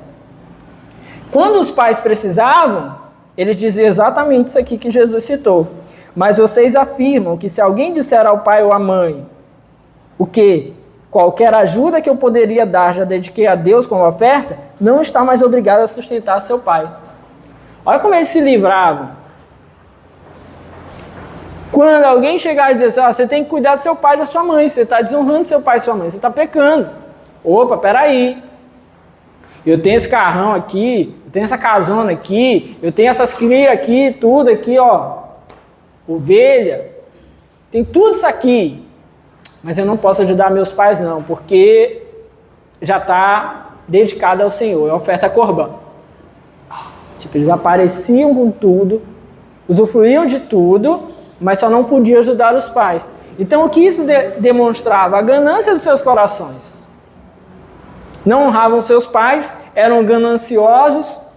Quando os pais precisavam, eles diziam exatamente isso aqui que Jesus citou. Mas vocês afirmam que se alguém disser ao pai ou à mãe o que qualquer ajuda que eu poderia dar já dediquei a Deus como oferta, não está mais obrigado a sustentar seu pai. Olha como eles se livravam. Quando alguém chegar e dizer assim, você tem que cuidar do seu pai e da sua mãe, você está desonrando seu pai e sua mãe, você está pecando. Opa, peraí. Eu tenho esse carrão aqui, eu tenho essa casona aqui, eu tenho essas crias aqui, tudo aqui, ó. Ovelha, tem tudo isso aqui, mas eu não posso ajudar meus pais não, porque já está dedicado ao Senhor, é oferta corbã. Tipo, eles apareciam com tudo, usufruíam de tudo, mas só não podiam ajudar os pais. Então o que isso demonstrava? A ganância dos seus corações. Não honravam seus pais, eram gananciosos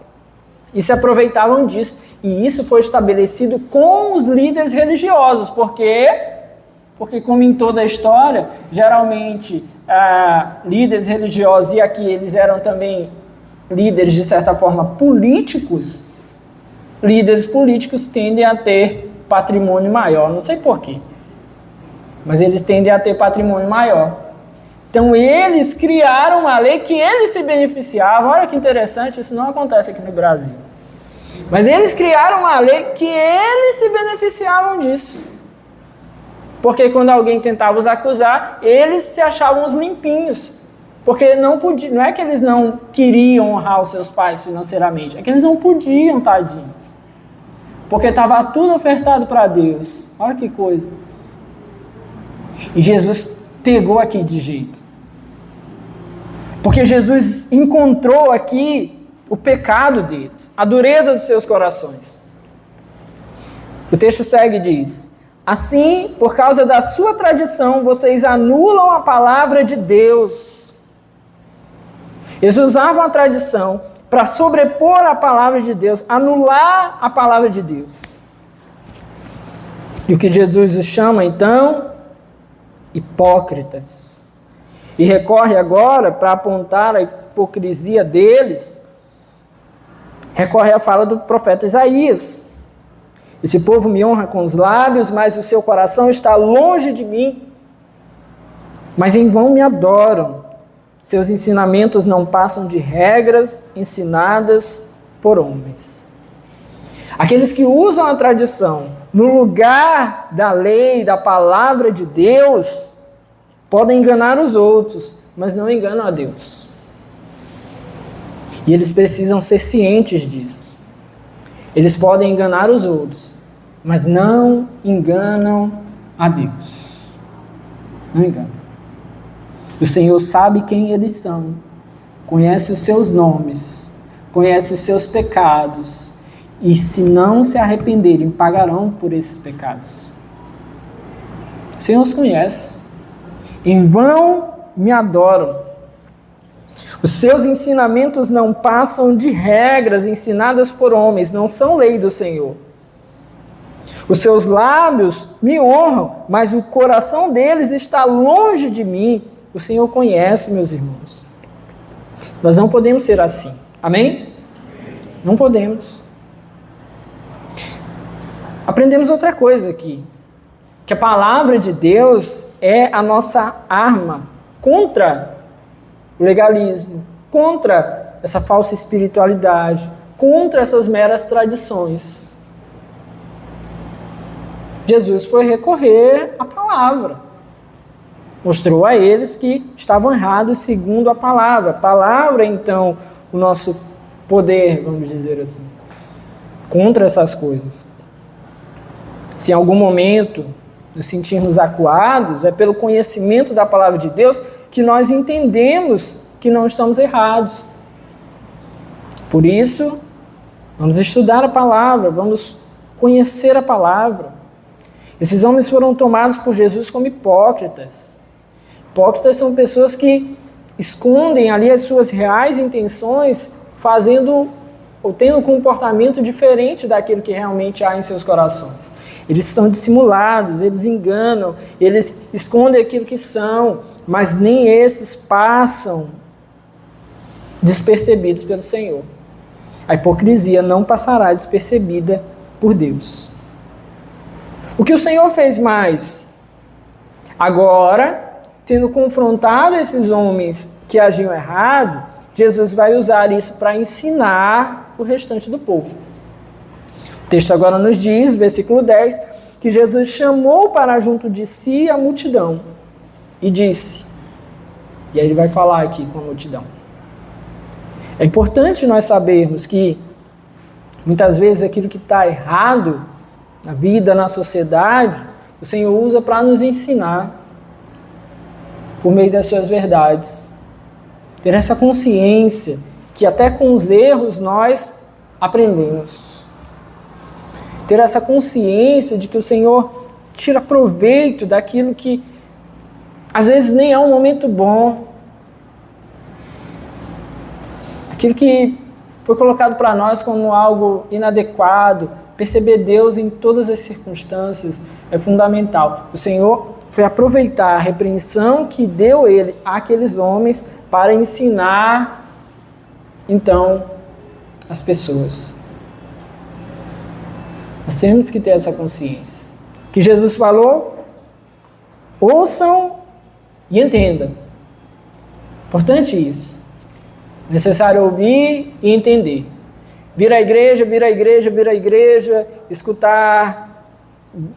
e se aproveitavam disso. E isso foi estabelecido com os líderes religiosos. Por quê? Porque, como em toda a história, geralmente líderes religiosos, e aqui eles eram também líderes, de certa forma, políticos, líderes políticos tendem a ter patrimônio maior. Não sei porquê, mas eles tendem a ter patrimônio maior. Então, eles criaram uma lei que eles se beneficiavam. Olha que interessante, isso não acontece aqui no Brasil. Mas eles criaram uma lei que eles se beneficiavam disso. Porque quando alguém tentava os acusar, eles se achavam os limpinhos. Porque não é que eles não queriam honrar os seus pais financeiramente, é que eles não podiam, tadinhos. Porque estava tudo ofertado para Deus. Olha que coisa. E Jesus pegou aqui de jeito. Porque Jesus encontrou aqui o pecado deles, a dureza dos seus corações. O texto segue e diz: assim, por causa da sua tradição, vocês anulam a palavra de Deus. Eles usavam a tradição para sobrepor a palavra de Deus, anular a palavra de Deus. E o que Jesus os chama, então? Hipócritas. E recorre agora para apontar a hipocrisia deles, recorre à fala do profeta Isaías. Esse povo me honra com os lábios, mas o seu coração está longe de mim. Mas em vão me adoram. Seus ensinamentos não passam de regras ensinadas por homens. Aqueles que usam a tradição no lugar da lei, da palavra de Deus, podem enganar os outros, mas não enganam a Deus. E eles precisam ser cientes disso. Eles podem enganar os outros, mas não enganam a Deus. Não enganam. O Senhor sabe quem eles são, conhece os seus nomes, conhece os seus pecados, e se não se arrependerem, pagarão por esses pecados. O Senhor os conhece. Em vão me adoram. Os seus ensinamentos não passam de regras ensinadas por homens, não são lei do Senhor. Os seus lábios me honram, mas o coração deles está longe de mim. O Senhor conhece, meus irmãos. Nós não podemos ser assim. Amém? Não podemos. Aprendemos outra coisa aqui. Que a palavra de Deus é a nossa arma contra o legalismo, contra essa falsa espiritualidade, contra essas meras tradições. Jesus foi recorrer à palavra. Mostrou a eles que estavam errados segundo a palavra. A palavra, então, o nosso poder, vamos dizer assim, contra essas coisas. Se em algum momento nos sentirmos acuados, é pelo conhecimento da palavra de Deus que nós entendemos que não estamos errados. Por isso, vamos estudar a palavra, vamos conhecer a palavra. Esses homens foram tomados por Jesus como hipócritas. Hipócritas são pessoas que escondem ali as suas reais intenções, fazendo ou tendo um comportamento diferente daquilo que realmente há em seus corações. Eles são dissimulados, eles enganam, eles escondem aquilo que são, mas nem esses passam despercebidos pelo Senhor. A hipocrisia não passará despercebida por Deus. O que o Senhor fez mais? Agora, tendo confrontado esses homens que agiam errado, Jesus vai usar isso para ensinar o restante do povo. O texto agora nos diz, versículo 10, que Jesus chamou para junto de si a multidão e disse, e aí ele vai falar aqui com a multidão. É importante nós sabermos que muitas vezes aquilo que está errado na vida, na sociedade, o Senhor usa para nos ensinar por meio das suas verdades. Ter essa consciência que até com os erros nós aprendemos. Ter essa consciência de que o Senhor tira proveito daquilo que às vezes nem é um momento bom. Aquilo que foi colocado para nós como algo inadequado. Perceber Deus em todas as circunstâncias é fundamental. O Senhor foi aproveitar a repreensão que deu ele àqueles homens para ensinar, então, as pessoas. Nós temos que ter essa consciência. Que Jesus falou, ouçam e entendam. Importante isso. Necessário ouvir e entender. Vir à igreja, escutar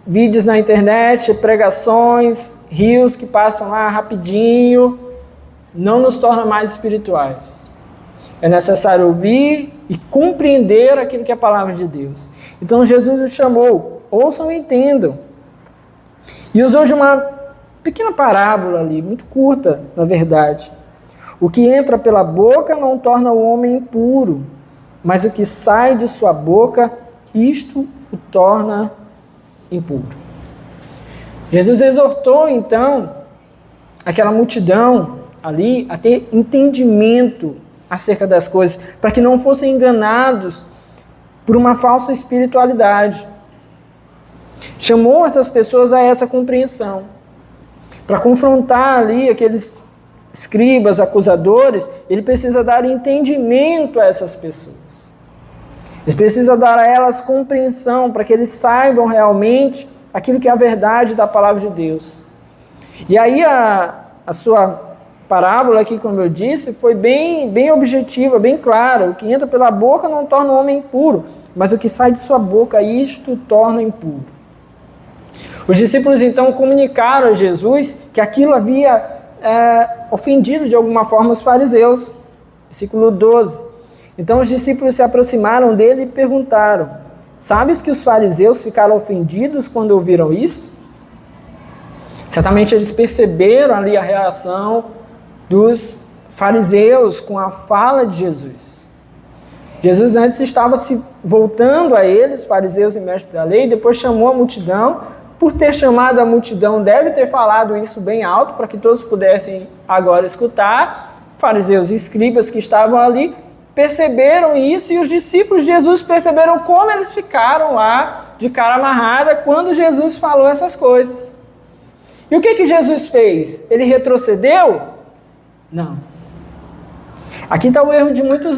vídeos na internet, pregações, rios que passam lá rapidinho, não nos torna mais espirituais. É necessário ouvir e compreender aquilo que é a palavra de Deus. Então Jesus os chamou, ouçam e entendam. E usou de uma pequena parábola ali, muito curta, na verdade. O que entra pela boca não torna o homem impuro, mas o que sai de sua boca, isto o torna impuro. Jesus exortou, então, aquela multidão ali a ter entendimento acerca das coisas, para que não fossem enganados por uma falsa espiritualidade. Chamou essas pessoas a essa compreensão, para confrontar ali aqueles escribas, acusadores. Ele precisa dar entendimento a essas pessoas. Ele precisa dar a elas compreensão, para que eles saibam realmente aquilo que é a verdade da palavra de Deus. E aí a sua parábola aqui, como eu disse, foi bem objetiva, bem clara. O que entra pela boca não torna o homem impuro, mas o que sai de sua boca, isto o torna impuro. Os discípulos então comunicaram a Jesus que aquilo havia ofendido de alguma forma os fariseus. Versículo 12. Então os discípulos se aproximaram dele e perguntaram: sabes que os fariseus ficaram ofendidos quando ouviram isso? Certamente eles perceberam ali a reação dos fariseus com a fala de Jesus. Jesus antes estava se voltando a eles, fariseus e mestres da lei, depois chamou a multidão por ter chamado a multidão, deve ter falado isso bem alto, para que todos pudessem agora escutar. Fariseus e escribas que estavam ali perceberam isso, e os discípulos de Jesus perceberam como eles ficaram lá de cara amarrada quando Jesus falou essas coisas. E o que Jesus fez? Ele retrocedeu? Não. Aqui está o erro de muitos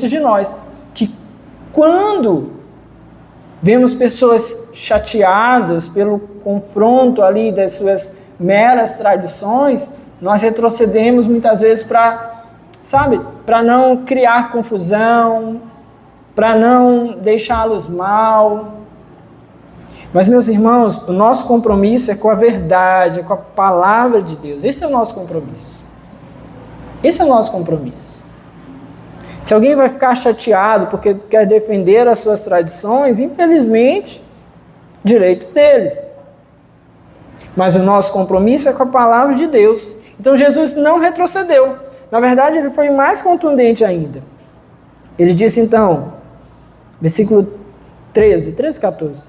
de nós, que quando vemos pessoas chateadas pelo confronto ali das suas meras tradições, nós retrocedemos muitas vezes para não criar confusão, para não deixá-los mal. Mas, meus irmãos, o nosso compromisso é com a verdade, é com a palavra de Deus. Esse é o nosso compromisso. Esse é o nosso compromisso. Se alguém vai ficar chateado porque quer defender as suas tradições, infelizmente, direito deles. Mas o nosso compromisso é com a palavra de Deus. Então Jesus não retrocedeu. Na verdade, ele foi mais contundente ainda. Ele disse então, versículo 13, 14.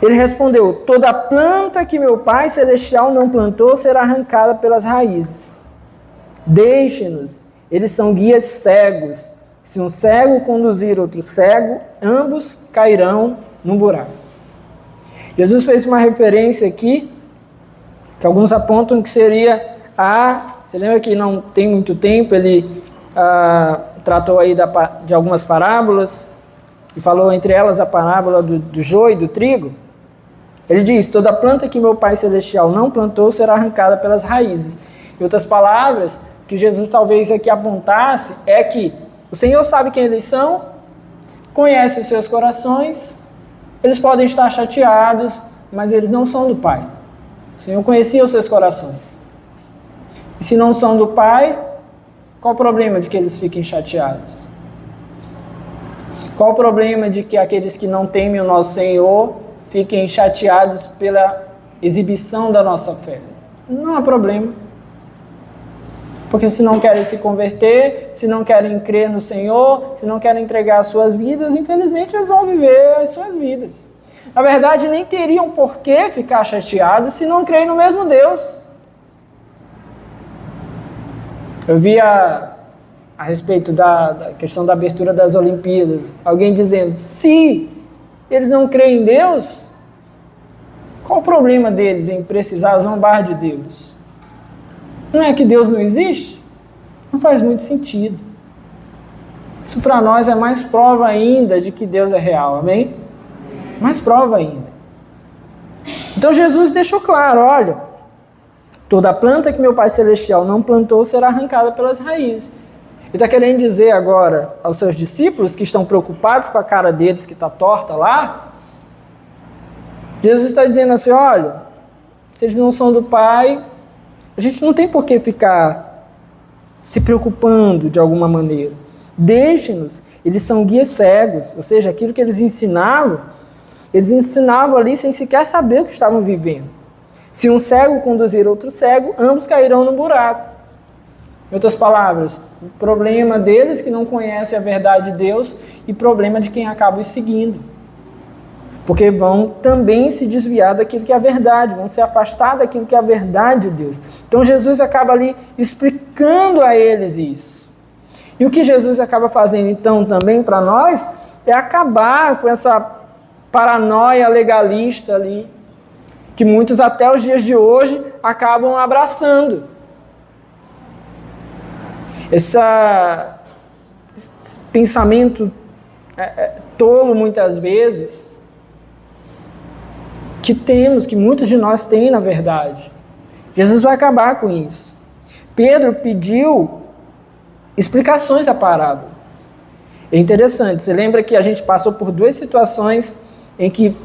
Ele respondeu: toda planta que meu Pai Celestial não plantou será arrancada pelas raízes. Deixe-nos, eles são guias cegos. Se um cego conduzir outro cego, ambos cairão num buraco. Jesus fez uma referência aqui, que alguns apontam que seria você lembra que não tem muito tempo, ele tratou aí de algumas parábolas, e falou entre elas a parábola do joio e do trigo. Ele diz: toda planta que meu Pai Celestial não plantou será arrancada pelas raízes. Em outras palavras, que Jesus talvez aqui apontasse é que o Senhor sabe quem eles são, conhece os seus corações, eles podem estar chateados, mas eles não são do Pai. O Senhor conhecia os seus corações. E se não são do Pai, qual o problema de que eles fiquem chateados? Qual o problema de que aqueles que não temem o nosso Senhor fiquem chateados pela exibição da nossa fé? Não há problema. Porque se não querem se converter, se não querem crer no Senhor, se não querem entregar as suas vidas, infelizmente eles vão viver as suas vidas. Na verdade, nem teriam por que ficar chateados se não creem no mesmo Deus. Eu vi a respeito da questão da abertura das Olimpíadas, alguém dizendo: se eles não creem em Deus, qual o problema deles em precisar zombar de Deus? Não é que Deus não existe? Não faz muito sentido. Isso para nós é mais prova ainda de que Deus é real, amém? Mais prova ainda. Então Jesus deixou claro: olha, toda planta que meu Pai Celestial não plantou será arrancada pelas raízes. Ele está querendo dizer agora aos seus discípulos, que estão preocupados com a cara deles que está torta lá, Jesus está dizendo assim: olha, se eles não são do Pai, a gente não tem por que ficar se preocupando de alguma maneira. Deixe-nos, eles são guias cegos, ou seja, aquilo que eles ensinavam ali sem sequer saber o que estavam vivendo. Se um cego conduzir outro cego, ambos cairão no buraco. Em outras palavras, o problema deles que não conhecem a verdade de Deus e problema de quem acaba os seguindo. Porque vão também se desviar daquilo que é a verdade, vão se afastar daquilo que é a verdade de Deus. Então Jesus acaba ali explicando a eles isso. E o que Jesus acaba fazendo então também para nós é acabar com essa paranoia legalista ali, que muitos até os dias de hoje acabam abraçando. Esse pensamento tolo muitas vezes, que muitos de nós têm na verdade. Jesus vai acabar com isso. Pedro pediu explicações da parábola. É interessante, você lembra que a gente passou por duas situações em que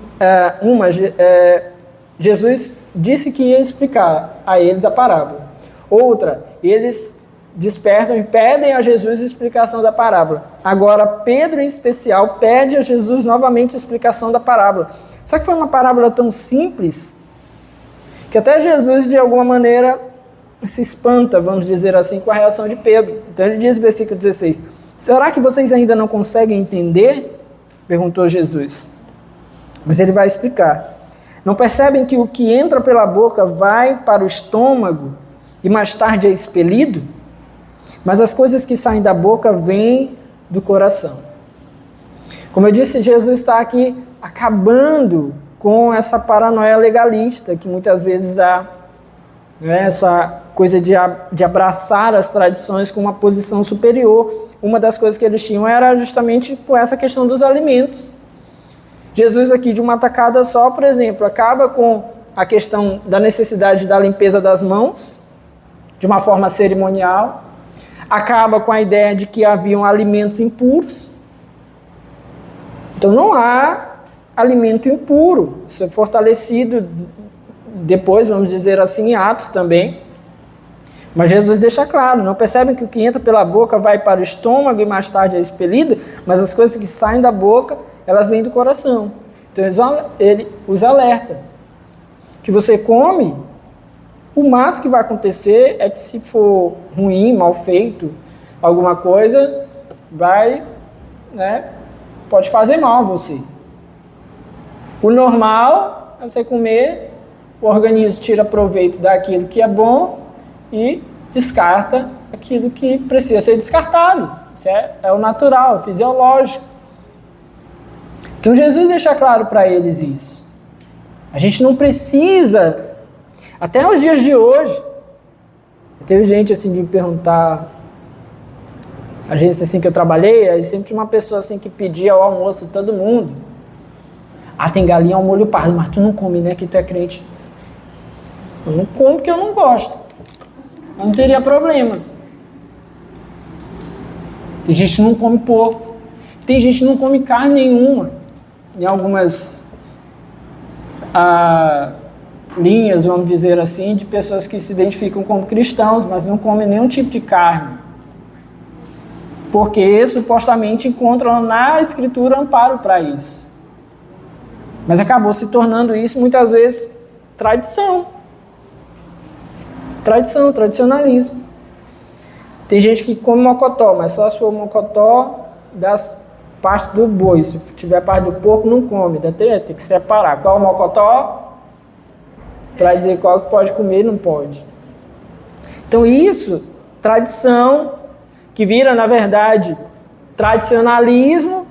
Jesus disse que ia explicar a eles a parábola. Outra, eles despertam e pedem a Jesus a explicação da parábola. Agora, Pedro, em especial, pede a Jesus novamente a explicação da parábola. Só que foi uma parábola tão simples que até Jesus, de alguma maneira, se espanta, vamos dizer assim, com a reação de Pedro. Então ele diz, versículo 16, será que vocês ainda não conseguem entender? Perguntou Jesus. Mas ele vai explicar. Não percebem que o que entra pela boca vai para o estômago e mais tarde é expelido? Mas as coisas que saem da boca vêm do coração. Como eu disse, Jesus está aqui acabando com essa paranoia legalista que muitas vezes há, né? Essa coisa de abraçar as tradições com uma posição superior. Uma das coisas que eles tinham era justamente por essa questão dos alimentos. Jesus aqui, de uma tacada só, por exemplo, acaba com a questão da necessidade da limpeza das mãos, de uma forma cerimonial, acaba com a ideia de que haviam alimentos impuros. Então não há alimento impuro. Isso é fortalecido depois, vamos dizer assim, em Atos também. Mas Jesus deixa claro, não percebem que o que entra pela boca vai para o estômago e mais tarde é expelido, mas as coisas que saem da boca, elas vêm do coração. Então ele os alerta. Que você come, o máximo que vai acontecer é que se for ruim, mal feito, alguma coisa, vai, né, pode fazer mal a você. O normal é você comer, o organismo tira proveito daquilo que é bom e descarta aquilo que precisa ser descartado. Isso é o natural, fisiológico. Então Jesus deixa claro para eles isso. A gente não precisa, até os dias de hoje, teve gente assim de me perguntar, a agência assim que eu trabalhei, aí sempre tinha uma pessoa assim que pedia o almoço todo mundo. Ah, tem galinha ao molho pardo, mas tu não come, né, que tu é crente. Eu não como porque eu não gosto. Não teria problema. Tem gente que não come porco. Tem gente que não come carne nenhuma. Em algumas linhas, vamos dizer assim, de pessoas que se identificam como cristãos, mas não comem nenhum tipo de carne. Porque supostamente encontram na Escritura amparo para isso. Mas acabou se tornando isso muitas vezes tradição. Tradição, tradicionalismo. Tem gente que come mocotó, mas só se for mocotó das partes do boi. Se tiver parte do porco, não come. Tem que separar. Qual é o mocotó? Para dizer qual que pode comer e não pode. Então isso, tradição, que vira, na verdade, tradicionalismo,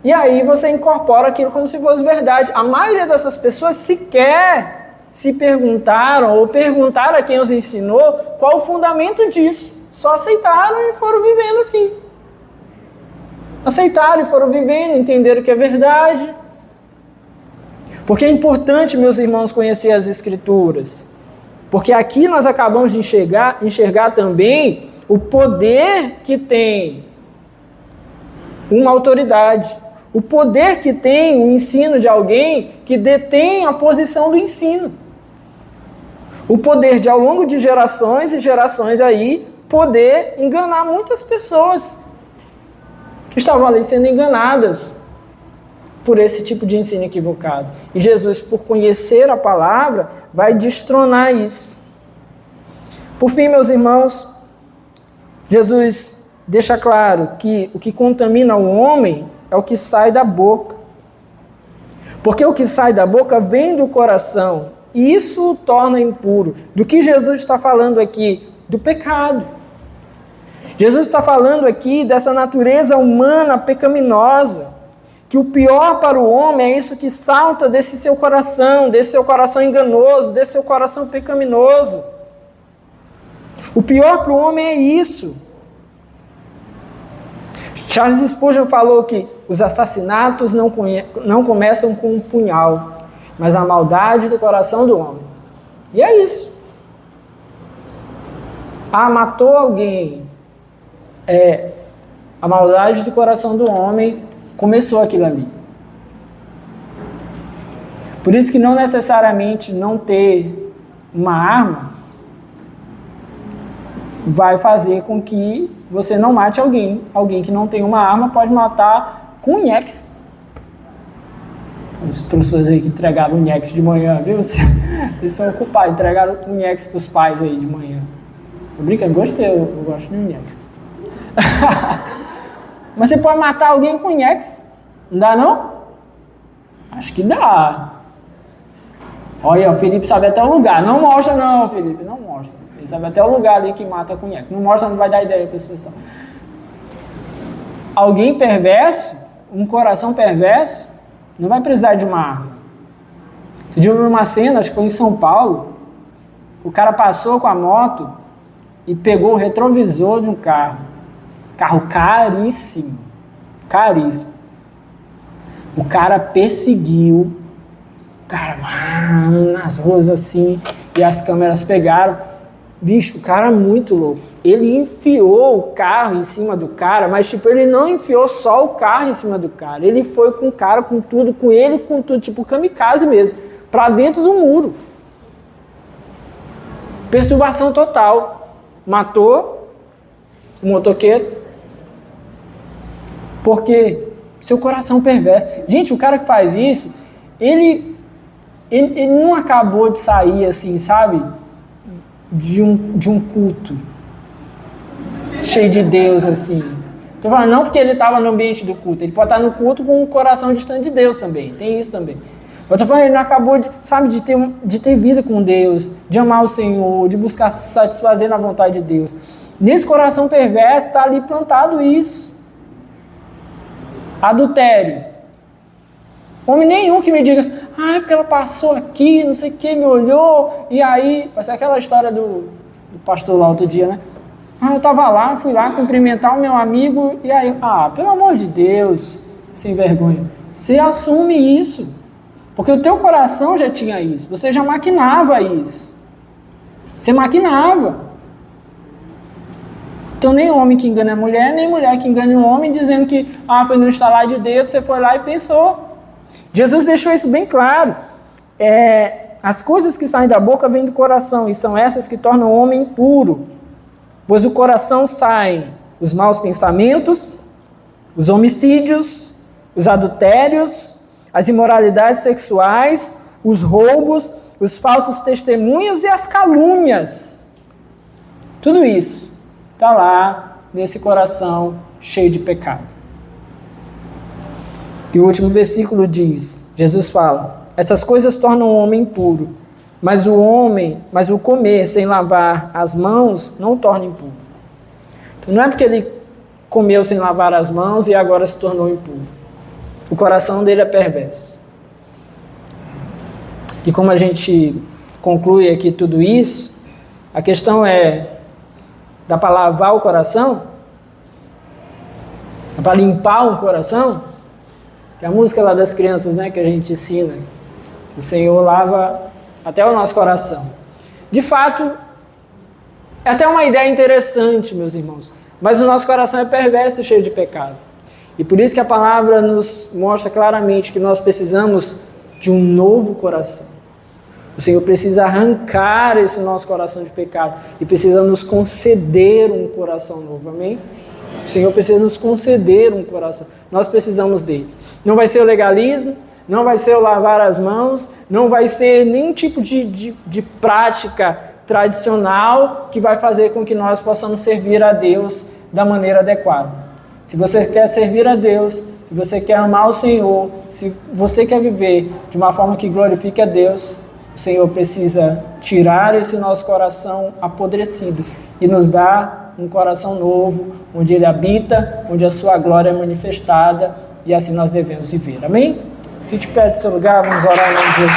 e aí você incorpora aquilo como se fosse verdade. A maioria dessas pessoas sequer se perguntaram ou perguntaram a quem os ensinou qual o fundamento disso. Só aceitaram e foram vivendo assim. Aceitaram e foram vivendo, entenderam que é verdade. Porque é importante, meus irmãos, conhecer as Escrituras. Porque aqui nós acabamos de enxergar também o poder que tem uma autoridade. O poder que tem o ensino de alguém que detém a posição do ensino. O poder de, ao longo de gerações e gerações aí, poder enganar muitas pessoas que estavam ali sendo enganadas por esse tipo de ensino equivocado. E Jesus, por conhecer a palavra, vai destronar isso. Por fim, meus irmãos, Jesus deixa claro que o que contamina o homem é o que sai da boca. Porque o que sai da boca vem do coração, e isso o torna impuro. Do que Jesus está falando aqui? Do pecado. Jesus está falando aqui dessa natureza humana pecaminosa, que o pior para o homem é isso que salta desse seu coração enganoso, desse seu coração pecaminoso. O pior para o homem é isso. Charles Spurgeon falou que os assassinatos não começam com um punhal, mas a maldade do coração do homem. E é isso. Ah, matou alguém. A maldade do coração do homem começou aquilo ali. Por isso que não necessariamente não ter uma arma vai fazer com que você não mate alguém. Alguém que não tem uma arma pode matar com nheques. Os professores aí que entregaram o nheques de manhã, viu? Eles são ocupados, entregaram o nheques para os pais aí de manhã. Eu brincando, gostei, eu gosto de nheques. Mas você pode matar alguém com nheques? Não dá não? Acho que dá. Olha, o Felipe sabe até o lugar. Não mostra não, Felipe, não mostra. Ele sabe até o lugar ali que mata a cunhaque. Não mostra, não vai dar ideia para esse pessoal. Alguém perverso, um coração perverso, não vai precisar de uma arma. Eu vi uma cena, acho que foi em São Paulo, o cara passou com a moto e pegou o retrovisor de um carro. Carro caríssimo. Caríssimo. O cara perseguiu, o cara nas ruas assim, e as câmeras pegaram. Bicho, o cara é muito louco. Ele enfiou o carro em cima do cara, mas tipo, ele não enfiou só o carro em cima do cara. Ele foi com o cara, com tudo, com ele, com tudo, tipo kamikaze mesmo, pra dentro do muro. Perturbação total. Matou o motoqueiro. Porque seu coração perverso. Gente, o cara que faz isso, ele não acabou de sair assim, sabe? De um culto cheio de Deus assim. Tô falando não porque ele estava no ambiente do culto, ele pode estar no culto com o coração distante de Deus também, tem isso também. Eu tô falando, ele não acabou de ter vida com Deus, de amar o Senhor, de buscar se satisfazer na vontade de Deus. Nesse coração perverso está ali plantado isso. Adultério. Homem nenhum que me diga assim, porque ela passou aqui, não sei o que, me olhou, e aí, vai ser aquela história do pastor lá outro dia, né? Eu estava lá, fui lá cumprimentar o meu amigo, e aí, pelo amor de Deus, sem vergonha, você assume isso, porque o teu coração já tinha isso, você já maquinava isso, você maquinava. Então nem homem que engana a mulher, nem mulher que engana um homem, dizendo que, foi no estalar de dedo, você foi lá e pensou. Jesus deixou isso bem claro. As coisas que saem da boca vêm do coração, e são essas que tornam o homem impuro. Pois do coração saem os maus pensamentos, os homicídios, os adultérios, as imoralidades sexuais, os roubos, os falsos testemunhos e as calúnias. Tudo isso está lá nesse coração cheio de pecado. E o último versículo diz, Jesus fala, essas coisas tornam o homem impuro, mas o comer sem lavar as mãos não o torna impuro. Então não é porque ele comeu sem lavar as mãos e agora se tornou impuro. O coração dele é perverso. E como a gente conclui aqui tudo isso, a questão dá para lavar o coração? Dá para limpar o coração? Que é a música lá das crianças, né, que a gente ensina. O Senhor lava até o nosso coração. De fato, é até uma ideia interessante, meus irmãos. Mas o nosso coração é perverso e cheio de pecado. E por isso que a palavra nos mostra claramente que nós precisamos de um novo coração. O Senhor precisa arrancar esse nosso coração de pecado e precisa nos conceder um coração novo, amém? O Senhor precisa nos conceder um coração. Nós precisamos dele. Não vai ser o legalismo, não vai ser o lavar as mãos, não vai ser nenhum tipo de prática tradicional que vai fazer com que nós possamos servir a Deus da maneira adequada. Se você quer servir a Deus, se você quer amar o Senhor, se você quer viver de uma forma que glorifique a Deus, o Senhor precisa tirar esse nosso coração apodrecido e nos dar um coração novo, onde Ele habita, onde a sua glória é manifestada, e assim nós devemos viver. Amém? Fique perto do seu lugar, vamos orar em nome de Jesus.